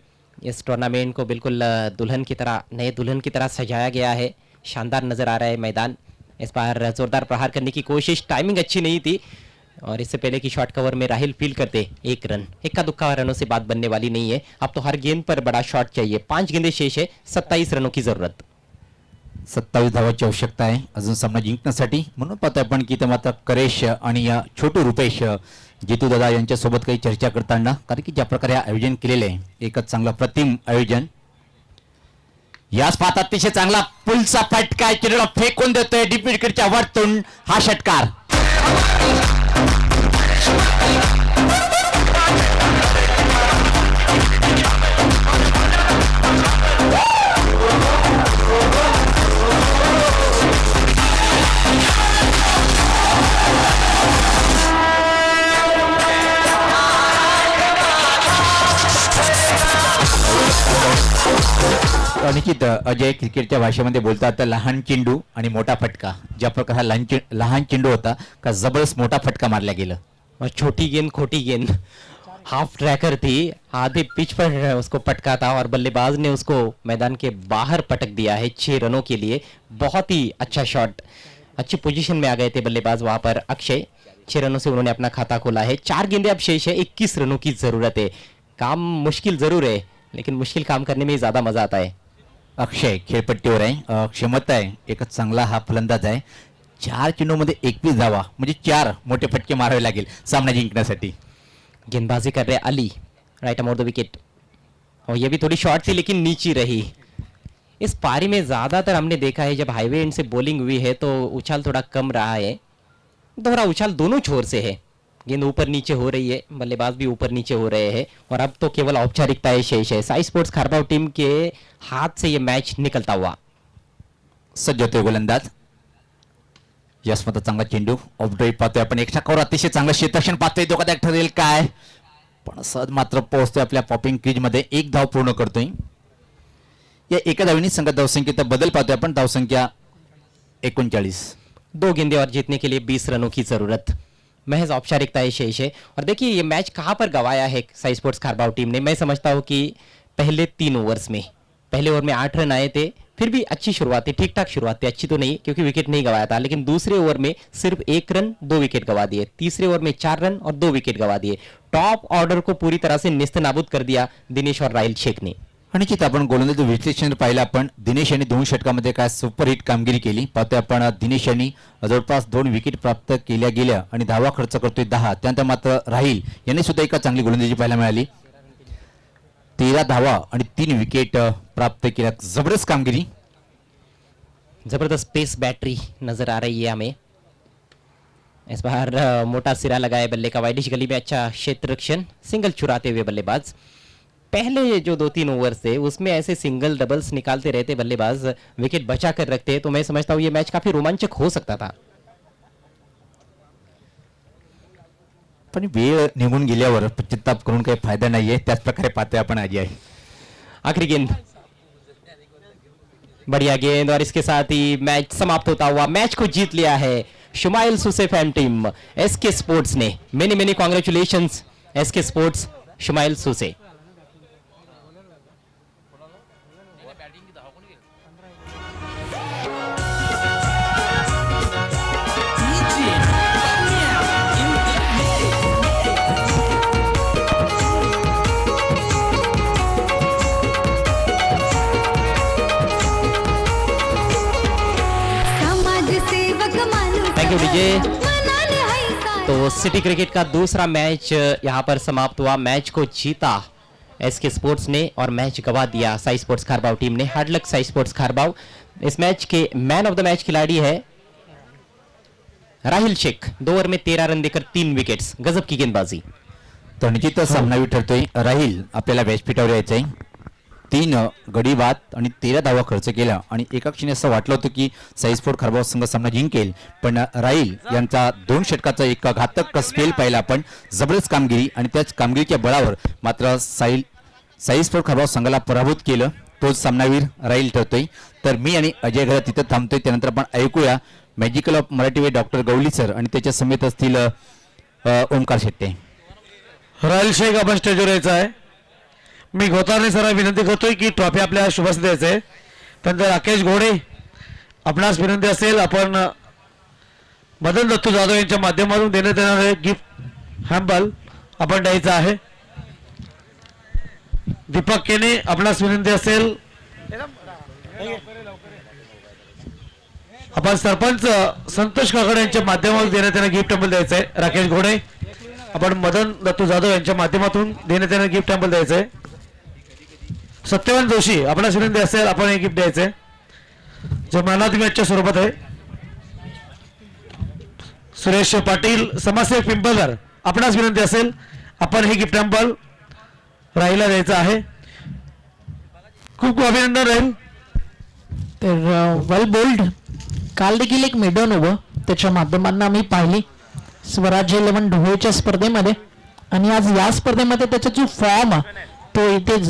इस टूर्नामेंट को बिल्कुल दुल्हन की तरह, नए दुल्हन की तरह सजाया गया है। शानदार नज़र आ रहा है मैदान। इस बार जोरदार प्रहार करने की कोशिश, टाइमिंग अच्छी नहीं थी और इससे पहले की शॉट कवर में राहिल फील करते 1 रन, इक्का दुक्का रनों से बात बनने वाली नहीं है। अब तो हर गेंद पर बड़ा शॉट चाहिए। 5 गेंदें शेष है, 27 रनों की जरूरत। 27 धावांची आवश्यकता आहे अजून सामना जिंकण्यासाठी. म्हणून पाहतोय आपण की इथं मात्र करेश आणि या छोटू रुपेश जितू दादा यांच्यासोबत काही चर्चा करताना, कारण की ज्या प्रकारे आयोजन केलेले आहे एकच चांगला प्रतिम आयोजन. याच पाहत अतिशय चांगला पुलचा फटका, चेंडूला फेकून देतोय डीप विकेटच्या वरतून हा षटकार. निश्चित अजय क्रिकेटच्या भाषेमध्ये बोलतात लहान चेंडू आणि मोठा फटका. ज्या प्रकार हा लहान चेंडू होता का जबरदस्त मोठा फटका मारला गेला. और छोटी गेंद खोटी गेंद, हाफ ट्रैकर थी, आधे पिच पर उसको पटका था और बल्लेबाज ने उसको मैदान के बाहर पटक दिया है 6 रनों के लिए। बहुत ही अच्छा शॉट, अच्छी पोजीशन में आ गए थे बल्लेबाज वहां पर अक्षय। 6 रनों से उन्होंने अपना खाता खोला है। 4 गेंदें अब शेष है, 21 रनों की जरूरत है। काम मुश्किल जरूर है लेकिन मुश्किल काम करने में ज्यादा मजा आता है। अक्षय खेळपट्टीवर आहे, क्षमता आहे, एकच चांगला हा फलंदाज आहे. 4 चेंडूमध्ये 21 धावा म्हणजे 4 मोठे फटके मारावे लागेल सामना जिंकण्यासाठी. गेंदबाजी कर रहे अली, राइट अमोर द विकेट, और ये भी थोड़ी शॉर्ट थी लेकिन नीची रही। इस पारी में ज्यादातर हमने देखा है जब हाईवे एंड से बॉलिंग हुई है तो उछाल थोड़ा कम रहा है, दोहरा उछाल दोनों छोर से है, गेंद ऊपर नीचे हो रही है, बल्लेबाज भी ऊपर नीचे हो रहे हैं और अब तो केवल औपचारिकताएं शेष है। साई स्पोर्ट्स खारबाव टीम के हाथ से ये मैच निकलता हुआ। सज्ज होतोय गोलंदाज. यशमत चांगला चेंडू ऑफ ड्राईव्ह पाहतोय आपण. एक षटकावर अतिशय चांगलं क्षेत्ररक्षण पाहतोय. धोकादायक ठरेल काय, पण सहज मात्र पोहोचतोय आपल्या पॉपिंग क्रीज मध्ये. 1 धाव पूर्ण करतोय. या एका धावीने संघात धावसंख्येत बदल पाहतोय आपण. धावसंख्या 39. 2 गेंदे और जीतने के लिए 20 रनों की जरूरत। महज औपचारिकताएं शेष है। और देखिए ये मैच कहां पर गवाया है साई स्पोर्ट्स खारबाव टीम ने। मैं समझता हूं कि पहले 3 ओवर्स में, पहले ओवर में 8 रन आए थे, फिर भी अच्छी शुरुआत थी, ठीक ठाक शुरुआत थी, अच्छी तो नहीं क्योंकि विकेट नहीं गवाया था, लेकिन दूसरे ओवर में सिर्फ 1 रन 2 विकेट गवा दिए, तीसरे ओवर में 4 रन और 2 विकेट गवा दिए। टॉप ऑर्डर को पूरी तरह से निस्त नाबूद कर दिया दिनेश और राहिल शेख ने। निश्चित आपण गोलंदाजी विश्लेषण पाहिलं आपण. दिनेश यांनी 2 षटकामध्ये काय सुपर हिट कामगिरी केली. पाहतोय आपण दिनेश यांनी जवळपास 2 विकेट प्राप्त केल्या गेल्या आणि धावा खर्च करतोय 10. त्यानंतर मात्र राहील यांनी सुद्धा एका चांगली गोलंदाजी पाहायला मिळाली. 13 धावा आणि 3 विकेट प्राप्त केल्या. जबरदस्त कामगिरी. जबरदस्त पेस बैटरी नजर आ रही है हमें. इस बार मोटा सिरा लगाए बल्ले का वाइडिश गली में अच्छा क्षेत्र रक्षण, सिंगल चुराते हुए बल्लेबाज. पहले जो 2-3 ओवर्स थे उसमें ऐसे सिंगल डबल्स निकालते रहते बल्लेबाज, विकेट बचा कर रखते, तो मैं समझता हूं ये मैच काफी रोमांचक हो सकता था. पण वेळ निघून गेल्यावर पश्चाताप करून काही फायदा नाहीये. त्याच प्रकारे पाहतोय आपण अजय. आखिरी गेंद, बढ़िया गेंद और इसके साथ ही मैच समाप्त होता हुआ. मैच को जीत लिया है शुमाइल सुसे फैन टीम एसके स्पोर्ट्स ने. Many congratulations SK sports, Shumail सुसे. समाज सेवक माणूस थैंक यू डीजे. मनाने है सारे. तो सिटी क्रिकेट का दूसरा मैच यहां पर समाप्त हुआ. मैच को जीता एसके स्पोर्ट्स ने और मैच गवा दिया साई स्पोर्ट्स खारबाव टीम ने. Hard luck Sai sports खारबाव. Is match K man of the match खिलाड़ी है राहिल शेख. 2 ओवर में 13 रन देकर 3 विकेट्स. गजब की गेंदबाजी. तर निश्चितच सामनावीर ठरतोय. राहील आपल्याला व्यासपीठावर यायचंय. 3 गडी बाद आणि 13 धावा खर्च केला आणि एका क्षणी असं वाटलं होतं की साई स्पोर्ट खारबाव संघ सामना जिंकेल, पण राहील यांचा 2 षटकाचा एक घातक स्पेल पाहिला आपण. जबरदस्त कामगिरी आणि त्याच कामगिरीच्या बळावर मात्र साई स्पोर्ट खारबाव संघाला पराभूत केलं. तोच सामनावीर राहील ठरतोय. तर मी आणि अजय घरा तिथं थांबतोय. त्यानंतर आपण ऐकूया magical of Marathi way doctor Gawali sir आणि त्याच्या समेत असतील ओमकार शेट्टे. राहुल शेख आपण स्टेजवर यायचं आहे. मी गोतारणे सर विनंती करतोय की ट्रॉफी आपल्या शुभास द्यायचं आहे. त्यानंतर राकेश घोडे आपणास विनंती असेल आपण मदन दत्तू जाधव यांच्या माध्यमातून देण्यात येणारे गिफ्ट हॅम्बल आपण द्यायचं आहे. दीपक केने आपणास विनंती असेल आपण सरपंच संतोष काकडे यांच्या माध्यमातून देण्यात येणारे गिफ्ट हॅम्बल द्यायचं आहे. राकेश घोडे आपण मदन दत्तू जाधव यांच्या माध्यमातून देण्यात येणारे गिफ्ट हॅम्बल द्यायचं आहे. सत्यवान जोशी आपणास विनंती असेल आपण हे गिफ्ट द्यायचे जे मानव मॅचच्या स्वरूपात आहे. सुरेश पाटील समाजसेवक पिंपळकर आपणास विनंती असेल आपण हे गिफ्ट हॅम्बल राहिला द्यायचं आहे. खूप खूप अभिनंदन राहील. तर वेल बोल्ड. काल देखील एक मेडन उभं त्याच्या माध्यमांना आम्ही पाहिली स्वराज्य 11 ढोळच्या स्पर्धेमध्ये आणि आज या स्पर्धेमध्ये त्याचा जो फॉर्म तो इथे